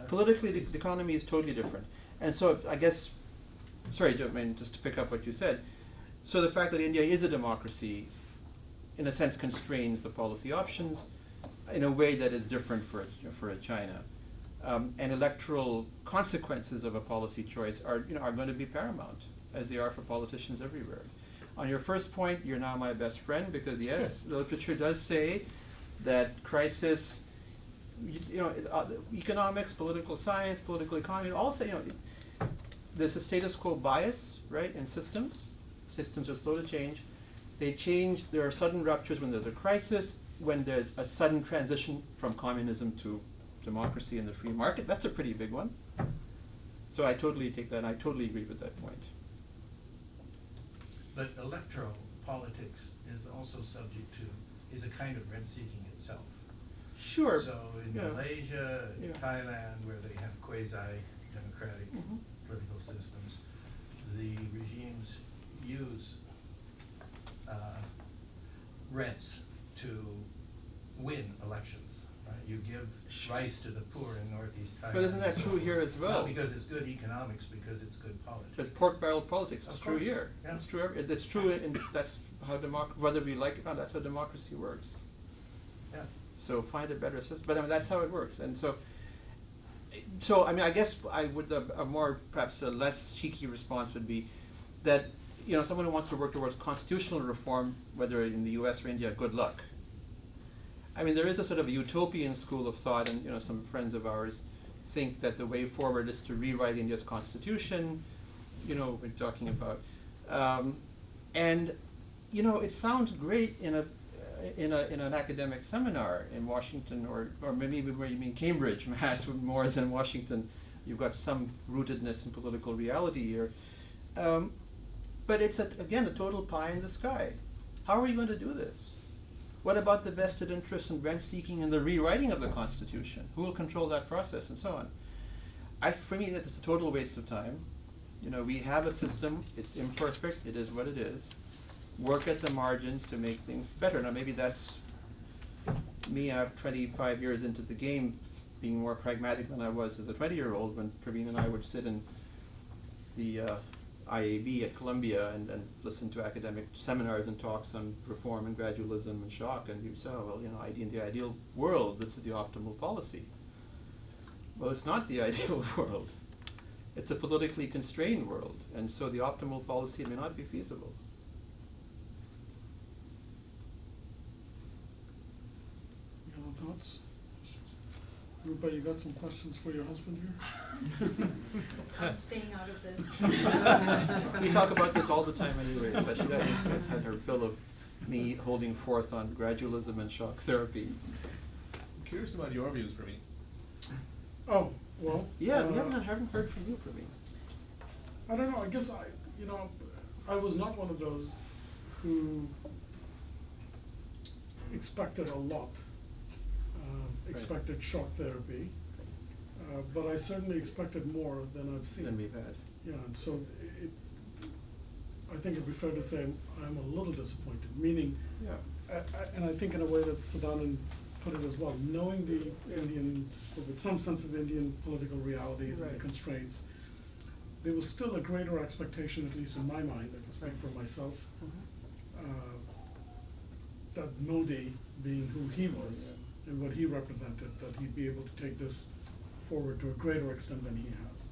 Politically, the economy is totally different. And so I guess, sorry, just to pick up what you said, so the fact that India is a democracy, in a sense, constrains the policy options in a way that is different for a China. And electoral consequences of a policy choice are going to be paramount, as they are for politicians everywhere. On your first point, you're now my best friend, because yes, the literature does say that crisis, economics, political science, political economy, all say, there's a status quo bias, right, in systems. Systems are slow to change. They change, there are sudden ruptures when there's a crisis, when there's a sudden transition from communism to democracy and the free market. That's a pretty big one. So I totally take that, and I totally agree with that point. but electoral politics is also subject to, is a kind of rent-seeking itself. Sure. So in Malaysia, in Thailand, where they have quasi-democratic political systems, the regimes use rents to win elections. Right? You give rice to the poor in Northeast Thailand. But isn't that true here as well? Not because it's good economics, because it's good politics. But pork barrel politics is Of true course, here. yeah. It's true. It's true, and that's how whether we like it or not, that's how democracy works. Yeah. So find a better system. But I mean, that's how it works. And so I mean, I guess I would a more perhaps a less cheeky response would be that someone who wants to work towards constitutional reform, whether in the U.S. or India, good luck. I mean, there is a sort of a utopian school of thought, and some friends of ours think that the way forward is to rewrite India's constitution. We're talking about, and it sounds great in an academic seminar in Washington, or maybe where you mean Cambridge, Mass, more than Washington. You've got some rootedness in political reality here, but it's again a total pie in the sky. How are we going to do this? What about the vested interest in rent seeking and the rewriting of the Constitution? Who will control that process and so on? For me, it's a total waste of time. You know, we have a system, it's imperfect, it is what it is. Work at the margins to make things better. Now maybe that's me, I'm 25 years into the game, being more pragmatic than I was as a 20-year-old when Praveen and I would sit in the IAB at Columbia and listen to academic seminars and talks on reform and gradualism and shock, and you say, oh, well, you know, in the ideal world, this is the optimal policy. Well, it's not the ideal world. It's a politically constrained world, and so the optimal policy may not be feasible. Any other thoughts? Rupa, you got some questions for your husband here? I'm staying out of this. We talk about this all the time anyway, especially I think that's had her fill of me holding forth on gradualism and shock therapy. I'm curious about your views, Praveen. Oh, well. Yeah, we haven't heard from you, Praveen. I don't know, I guess I was not one of those who expected a lot. Expected shock therapy, but I certainly expected more than I've seen. Than we've had. Yeah, and so I think it'd be fair to say I'm a little disappointed, meaning, Yeah. and I think in a way that Sadanand put it as well, knowing the Indian, with some sense of Indian political realities and Right. the constraints, there was still a greater expectation, at least in my mind, I can speak for myself, that Modi, being who he was, and what he represented, that he'd be able to take this forward to a greater extent than he has.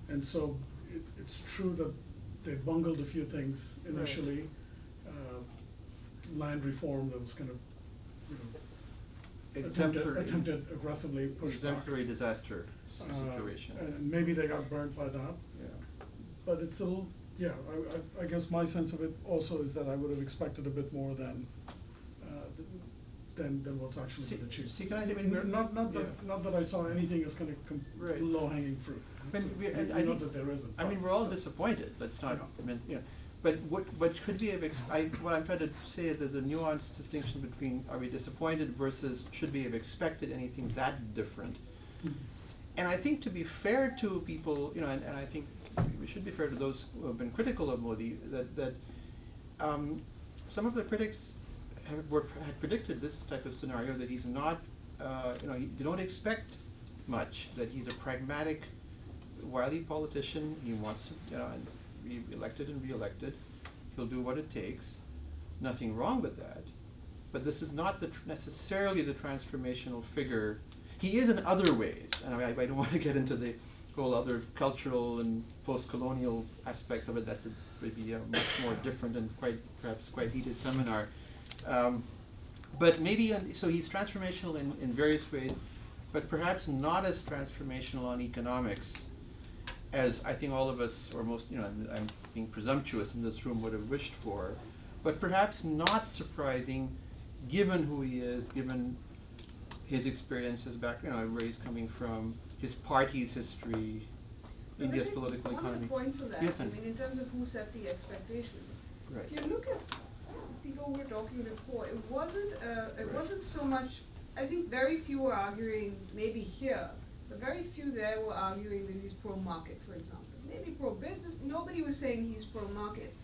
And so it's true that they bungled a few things initially. Land reform that was kind of, attempted aggressively pushed back. Exemplary disaster situation. And maybe they got burnt by that. Yeah. But it's still, I guess my sense of it also is that I would have expected a bit more than what's actually been achieved. See, can I Not that I saw anything as kind of Right. low-hanging fruit. I mean, Not that there isn't. I mean, but we're all still. disappointed, let's not, I know. but what could we have, what I'm trying to say is there's a nuanced distinction between are we disappointed versus should we have expected anything that different? And I think to be fair to people, and I think we should be fair to those who have been critical of Modi, that some of the critics had predicted this type of scenario, that he's not, you don't expect much, that he's a pragmatic, wily politician. He wants to, and be elected and re-elected. He'll do what it takes. Nothing wrong with that. But this is not necessarily the transformational figure. He is in other ways, and I don't want to get into the whole other cultural and post-colonial aspects of it. That's maybe a much more different and perhaps quite heated seminar. But maybe, so he's transformational in various ways, but perhaps not as transformational on economics as I think all of us, or most, I'm being presumptuous in this room, would have wished for, but perhaps not surprising given who he is, given his experiences back, where he's coming from, his party's history, But India's I think political one economy. of the points of that, Yeah, I mean, in terms of who set the expectations, Right. if you look at people who were talking before, it wasn't so much, I think very few were arguing, maybe here, but very few there were arguing that he's pro-market, for example. Maybe pro-business, nobody was saying he's pro-market.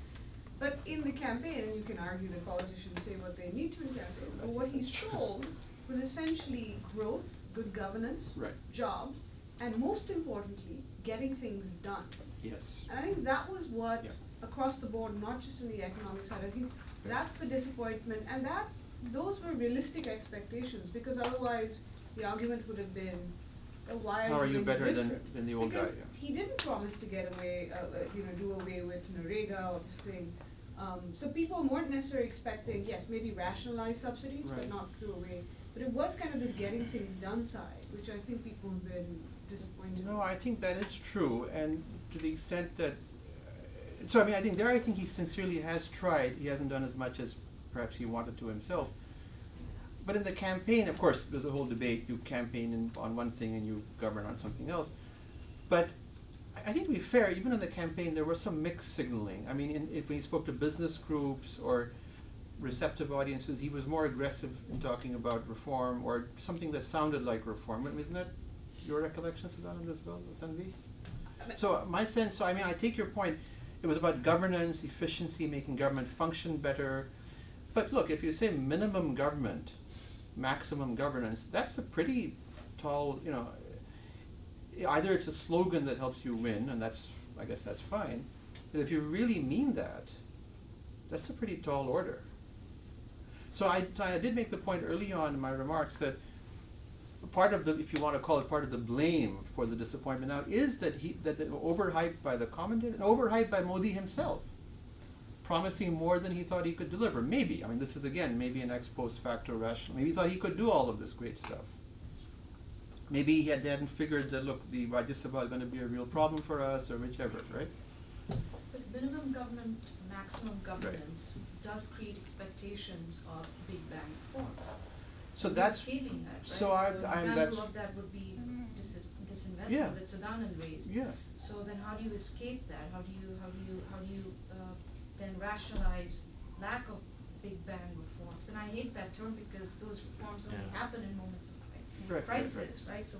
But in the campaign, and you can argue that politicians say what they need to in campaign, but what he sold was essentially growth, good governance, Right. jobs, and most importantly, getting things done. Yes. And I think that was what, Yeah. across the board, not just in the economic side, I think that's the disappointment, and those were realistic expectations, because otherwise the argument would have been, why How are you doing better than different? the old guy? Because Yeah. he didn't promise to get away, do away with Narendra or this thing. So people weren't necessarily expecting, yes, maybe rationalize subsidies, but Right. not do away. But it was kind of this getting things done side, which I think people have been disappointed. No, I think that is true, and to the extent that, so I mean, I think he sincerely has tried. He hasn't done as much as perhaps he wanted to himself. But in the campaign, of course, there's a whole debate. You campaign on one thing and you govern on something else. But I think to be fair, even in the campaign, there was some mixed signaling. I mean, when he spoke to business groups, or receptive audiences. He was more aggressive in talking about reform or something that sounded like reform. Isn't that your recollection, Sadanand, as well, Tanvi? So my sense, so I mean, I take your point. It was about governance, efficiency, making government function better. But look, if you say minimum government, maximum governance, that's a pretty tall, you know, either it's a slogan that helps you win, and that's, I guess that's fine. But if you really mean that, that's a pretty tall order. So I did make the point early on in my remarks that part of the, if you want to call it part of the blame for the disappointment now, is that overhyped by the commentator, and overhyped by Modi himself, promising more than he thought he could deliver. Maybe, I mean, this is again, maybe an ex post facto rational. Maybe he thought he could do all of this great stuff. Maybe he hadn't figured that, look, the Rajya Sabha is going to be a real problem for us, or whichever, right? But minimum government, maximum governance does create expectations of big bang reforms. So There's no that's, escaping that, right? so an that's, example of that would be disinvestment Yeah. that Sadanand raised. yeah. So then how do you escape that? How do you then rationalize lack of big bang reforms? And I hate that term because those reforms only Yeah. happen in moments of Right, crisis, right? So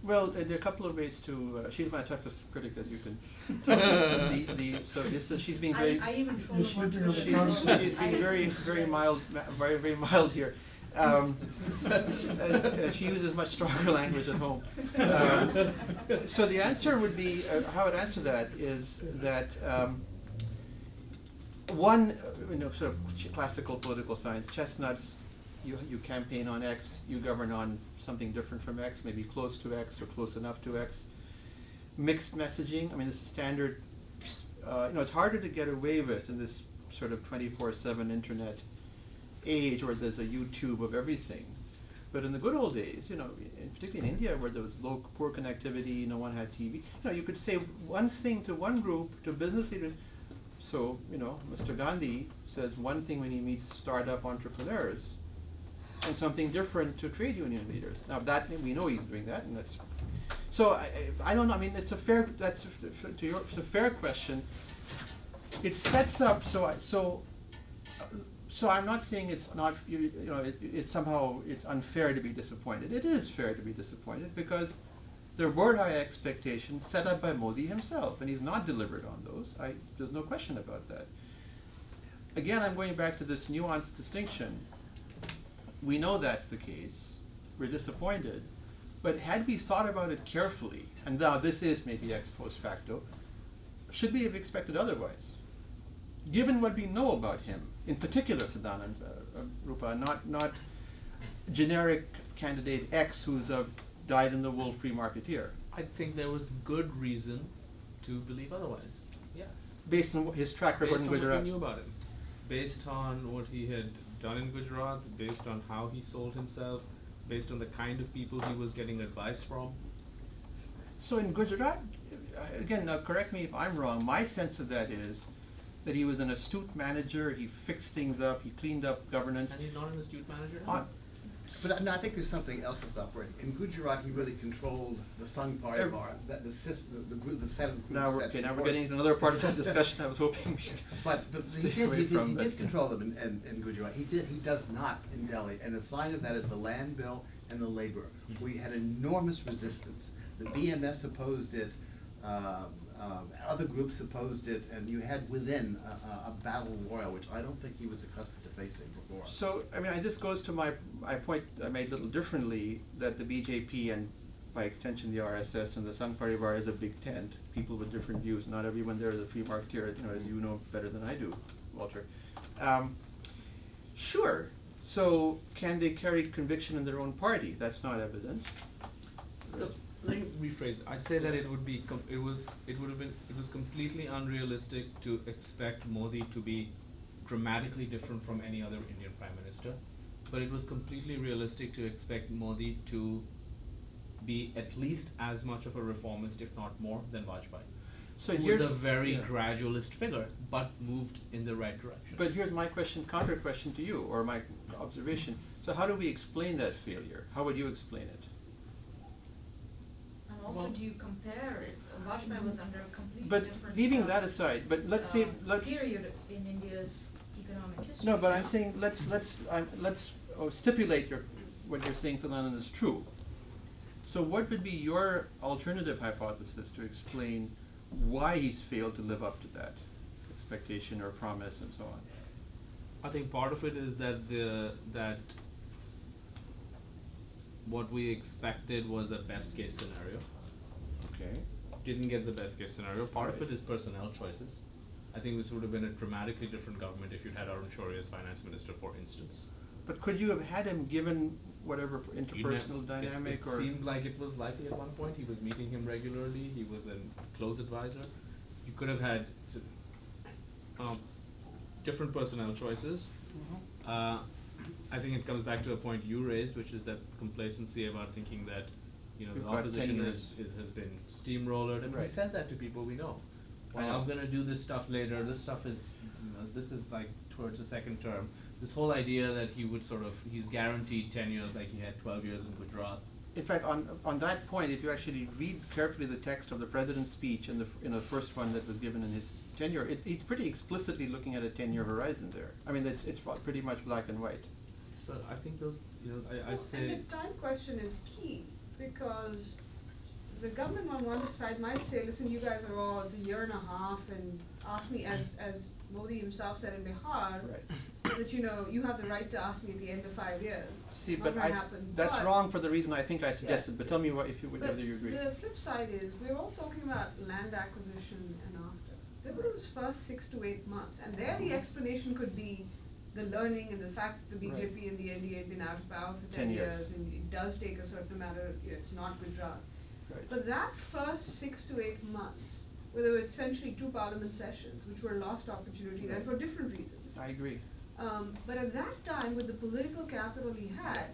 Well, there are a couple of ways to, she's my toughest critic, as you can. So she's being very, I even troll You're them on sleeping on the Twitter. couch. she's being very mild, very mild here. And she uses much stronger language at home. So the answer would be, how I'd answer that is that one, sort of classical political science, chestnuts, you campaign on X, you govern on something different from X, maybe close to X or close enough to X. Mixed messaging, I mean, this is standard, it's harder to get away with in this sort of 24/7 internet age where there's a YouTube of everything. But in the good old days, particularly in India where there was poor connectivity, no one had TV, you could say one thing to one group, to business leaders. So, Mr. Gandhi says one thing when he meets startup entrepreneurs, and something different to trade union leaders. Now that, we know he's doing that, and that's, so I don't know, I mean, it's a fair question. It sets up, so I'm not saying it's not, it's somehow, it's unfair to be disappointed. It is fair to be disappointed because there were high expectations set up by Modi himself, and he's not delivered on those. There's no question about that. Again, I'm going back to this nuanced distinction. We know that's the case, we're disappointed, but had we thought about it carefully, and now this is maybe ex post facto, should we have expected otherwise? Given what we know about him, in particular Sadanand, Rupa, not generic candidate X who's a dyed-in-the-wool free marketeer. I think there was good reason to believe otherwise. Yeah. Based on his track record Based in on what Gujarat. we knew about him, based on what he had done in Gujarat, based on how he sold himself, based on the kind of people he was getting advice from. So in Gujarat, again, now correct me if I'm wrong, my sense of that is that he was an astute manager, he fixed things up, he cleaned up governance. And he's not an astute manager? But I think there's something else that's operating. In Gujarat, he really controlled the Sangh Party bar, the group, the set of groups. Now we're getting into another part of that discussion. I was hoping. But he Stay away from did that. control them in Gujarat. He does not in Delhi. And a sign of that is the land bill and the labor. We had enormous resistance. The BMS opposed it. Other groups opposed it, and you had within a battle royal, which I don't think he was accustomed to facing before. So, I mean, this goes to my point I made a little differently, that the BJP and by extension the RSS and the Sangh Party bar is a big tent. People with different views. Not everyone there is a free marketeer, as you know better than I do, Walter. Sure. So, can they carry conviction in their own party? That's not evident. So let me rephrase. I'd say that it was completely unrealistic to expect Modi to be dramatically different from any other Indian Prime Minister, but it was completely realistic to expect Modi to be at least as much of a reformist, if not more, than Vajpayee. So He was a very gradualist figure, but moved in the right direction. But here's my counter question to you, or my observation. So how do we explain that failure? How would you explain it? And also, do you compare it? Vajpayee was under a completely But different leaving that aside, but let's say, period in India's economic history. No, but I'm saying, let's stipulate what you're saying, Thanan, is true. So what would be your alternative hypothesis to explain why he's failed to live up to that expectation or promise and so on? I think part of it is that what we expected was a best case scenario. Okay. Didn't get the best case scenario. Part of Right. it is personnel choices. I think this would have been a dramatically different government if you'd had Arun Shourie as finance minister, for instance. But could you have had him given whatever interpersonal It dynamic or? seemed like it was likely at one point. He was meeting him regularly. He was a close advisor. You could have had different personnel choices. I think it comes back to a point you raised, which is that complacency about thinking that, you know, We've the got 10 opposition years. has been steamrollered, and we Right. said that to people we know. I Well, know. I'm gonna do this stuff later, this stuff is, you know, this is like towards the second term. This whole idea that he would he's guaranteed tenure like he had 12 years in Gujarat. In fact, on that point, if you actually read carefully the text of the president's speech in the first one that was given in his tenure, he's pretty explicitly looking at a 10-year horizon there. I mean, it's pretty much black and white. So I think those, you know, I'd Well, say. and the time question is key, because the government on one side might say, listen, you guys are all, it's a year and a half, and ask me, as Modi himself said in Bihar, Right. that, you know, you have the right to ask me at the end of 5 years. See, Not but gonna happen. that's But- wrong for the reason I think I suggested, Yeah. but tell me whether you agree. But the flip side is, we're all talking about land acquisition and after. There were those first 6 to 8 months, and there the explanation could be the learning and the fact that the Right. BJP and the NDA had been out of power for 10 10 years. years, and it does take a certain amount of, you know, it's not Gujarat. Right. But that first 6 to 8 months, where there were essentially 2 parliament sessions, which were lost opportunities, and for different reasons. I agree. But at that time, with the political capital he had,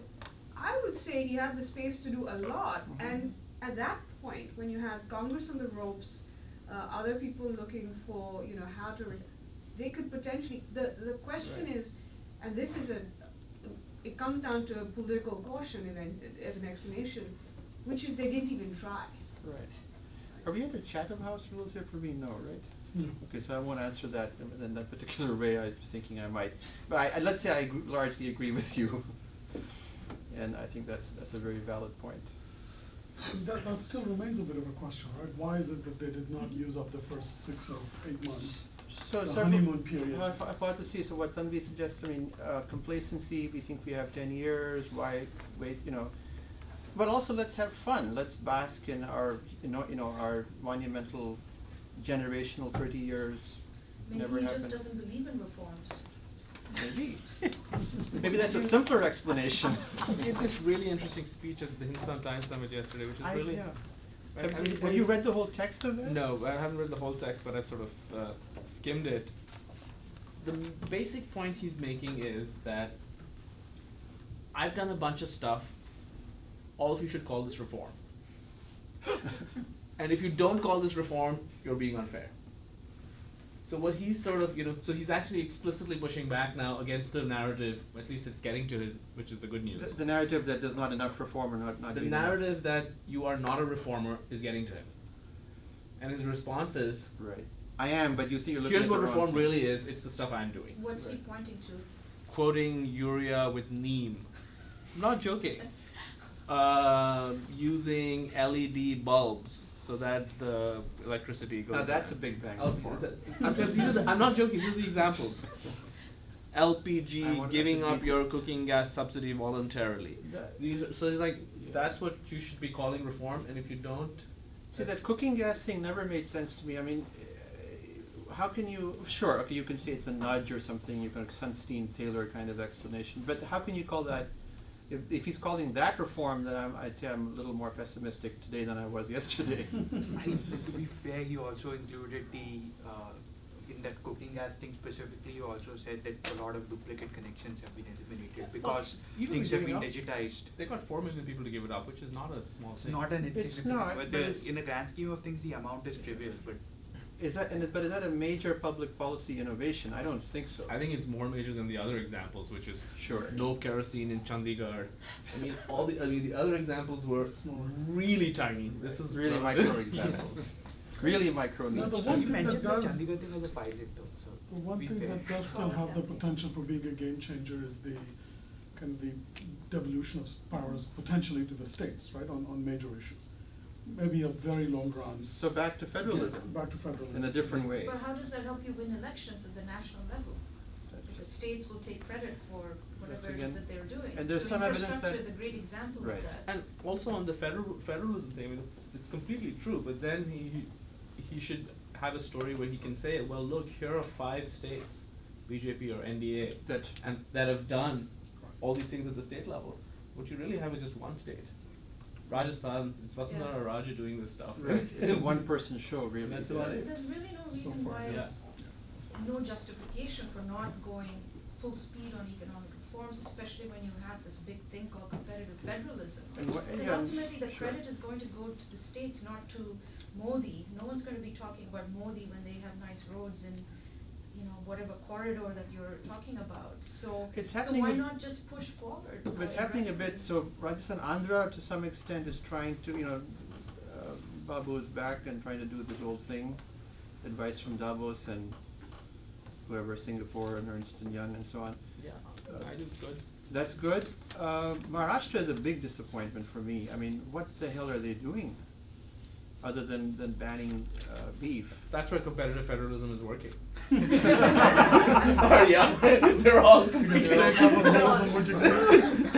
I would say he had the space to do a lot. Mhm. And at that point, when you had Congress on the ropes, other people looking for, you know, how to, they could potentially, the question Right. is, and this is it comes down to political caution as an explanation, which is they didn't even try. Right. Are we under Chatham House rules here for me? No, right? No. Okay, so I won't answer that in that particular way. I was thinking I might. But let's say I largely agree with you. And I think that's a very valid point. That still remains a bit of a question, right? Why is it that they did not use up the first 6 or 8 months? So The several- honeymoon period. Hypotheses, so what Tanvi suggests, I mean, complacency, we think we have 10 years, why wait, you know. But also let's have fun, let's bask in our, our monumental generational 30 years, Maybe never he just happened. doesn't believe in reforms. Maybe. Maybe that's a simpler explanation. He gave this really interesting speech at the Hindustan Times Summit yesterday, which is really. Yeah. I Have, mean, have you read the whole text of it? No, I haven't read the whole text, but I've sort of skimmed it. The basic point he's making is that I've done a bunch of stuff. All of you should call this reform. And if you don't call this reform, you're being unfair. So what he's sort of, so he's actually explicitly pushing back now against the narrative, at least it's getting to it, which is the good news. The narrative that there's not enough reform or not The doing enough. narrative that you are not a reformer is getting to him. And his response is, Right. I am, but you think you're looking here's at what the wrong reform thing. really is, it's the stuff I'm doing. What's he Right. pointing to? Quoting urea with neem. I'm not joking. Using LED bulbs so that the electricity goes Now that's a down. big bang Oh, reform. is that- I'm not joking, these are the examples. I LPG, want giving that to up be- your cooking gas subsidy voluntarily. That- So it's like, that's what you should be calling reform, and if you don't. See, that cooking gas thing never made sense to me. I mean, how can you, sure, okay, you can say it's a nudge or something, you can Sunstein-Taylor kind of explanation, but how can you call that, if he's calling that reform, then I'd say I'm a little more pessimistic today than I was yesterday. I think to be fair, he also included in that cooking gas thing specifically, you also said that a lot of duplicate connections have been eliminated because even things have giving been up, digitized. They got 4 million people to give it up, which is not a small It's thing. not an It's insignificant, not, but but it's- in the grand scheme of things, the amount is trivial, but But is that a major public policy innovation? I don't think so. I think it's more major than the other examples, which is Sure. no kerosene in Chandigarh. I mean, the other examples were really tiny. This is Really micro examples. Really micro No, niche. the stuff. one you thing that mentioned the does- Chandigarh thing as a pilot though, so. The one be thing fair. that does still have the potential for being a game changer is the kind of the devolution of powers potentially to the states, right, on major issues. Maybe a very long run. So back to federalism. Yeah, back to federalism. In a different way. But how does that help you win elections at the national level? That's- Because states will take credit for whatever it again- is that they're doing. and there's So some evidence infrastructure that- is a great example Right. of that. And also on the federalism thing, I mean, it's completely true, but then he should have a story where he can say, well, look, here are 5 states, BJP or NDA, That- and that have done all these things at the state level. What you really have is just one state. Rajasthan, it's Vasundhara Yeah. Raja doing this stuff. Right, it's a one-person show, really. That's about it. There's really no So reason far, why, yeah. no justification for not going full speed on economic reforms, especially when you have this big thing called competitive federalism. And what- Because yeah, ultimately, the sure. credit is going to go to the states, not to Modi. No one's going to be talking about Modi when they have nice roads in, you know, whatever corridor that you're talking about. So, It's so happening why a- not just push forward? But it's happening a bit, aggressively? so Rajasthan, Andhra to some extent is trying to, Babu is back and trying to do this old thing, advice from Davos and whoever, Singapore and Ernst & Young and so on. Yeah, I do good. That's good. Maharashtra is a big disappointment for me. I mean, what the hell are they doing? Other than banning beef. That's where competitive federalism is working. Or yeah, they're all competing.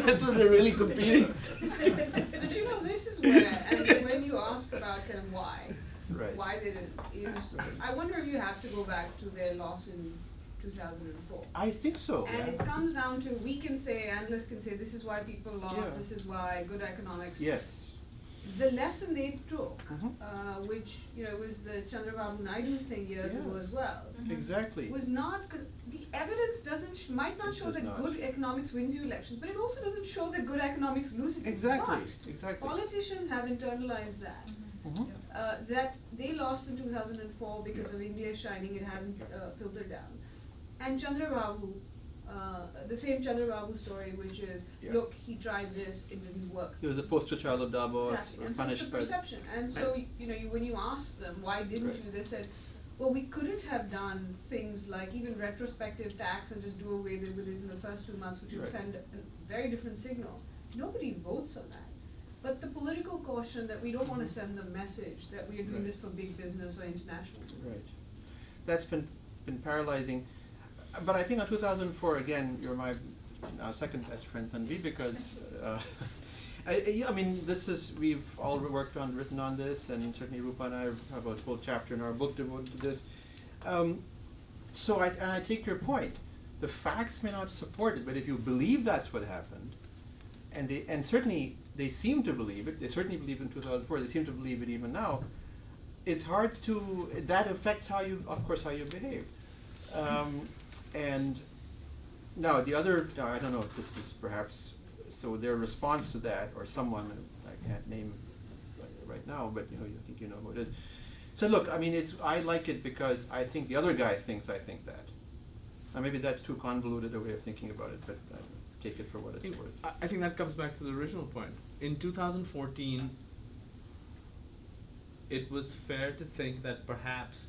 That's what they're really competing. But you know, this is where, and when you ask about kind of why Right. they did it, is, I wonder if you have to go back to their loss in 2004. I think so. And it comes down to, we can say, analysts can say, this is why people lost, Yeah. this is why, good economics. Yes. The lesson they took, Mhm. which, you know, was the Chandrababu Naidu's thing years ago Yeah. as well, Exactly. was not, because the evidence doesn't, might not It show does that not. good economics wins you elections, but it also doesn't show that good economics loses you. Exactly, But exactly. politicians have internalized that. Mhm. That they lost in 2004 because of India shining, it hadn't filtered down. And Chandrababu, the same Chandrababu story, which is, Yeah. look, he tried this, it didn't work. He was a poster child of Davos, Exactly. And so it's punished a by. perception. And so, you know, when you ask them, why didn't Right. you, they said, well, we couldn't have done things like even retrospective tax and just do away with it in the first 2 months, which would Right. send a very different signal. Nobody votes on that. But the political caution that we don't want to send the message that we are doing Right. this for big business or international business. Right. That's been paralyzing. But I think on 2004, again, you're my second best friend, Tanvi, because I mean, we've all written on this, and certainly Rupa and I have a whole chapter in our book devoted to this. So I take your point. The facts may not support it, but if you believe that's what happened, and certainly they seem to believe it, they certainly believed in 2004, they seem to believe it even now, it's hard to, that affects how you behave. And now I don't know if this is perhaps, so their response to that, or someone, I can't name right now, but I think you know who it is. So look, I mean, I like it because I think the other guy thinks I think that. Now maybe that's too convoluted a way of thinking about it, but take it for what it's worth. I think that comes back to the original point. In 2014, it was fair to think that perhaps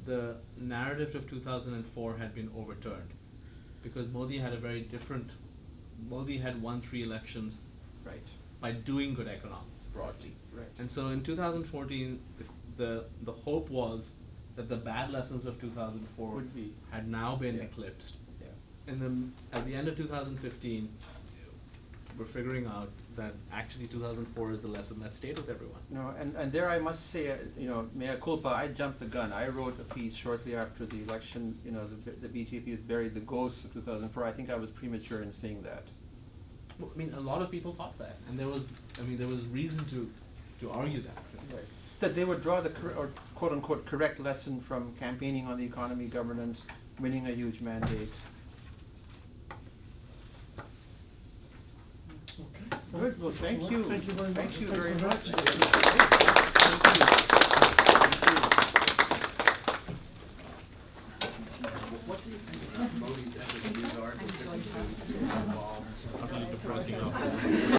the narrative of 2004 had been overturned, because Modi had won 3 elections Right. by doing good economics broadly. Right. And so in 2014, the hope was that the bad lessons of 2004 Would be. had now been Yeah. eclipsed. Yeah. And then at the end of 2015, we're figuring out that actually 2004 is the lesson that stayed with everyone. No, and there I must say, mea culpa, I jumped the gun. I wrote a piece shortly after the election, the BJP has buried the ghosts of 2004. I think I was premature in saying that. Well, I mean, a lot of people thought that, and there was reason to argue that. Right. That they would draw the quote unquote correct lesson from campaigning on the economy, governance, winning a huge mandate. Okay. Good, well, thank Well, you. thank you very much. Thank you Thanks very for much. that. What do you think about Modi's efforts in these articles 52 to involve?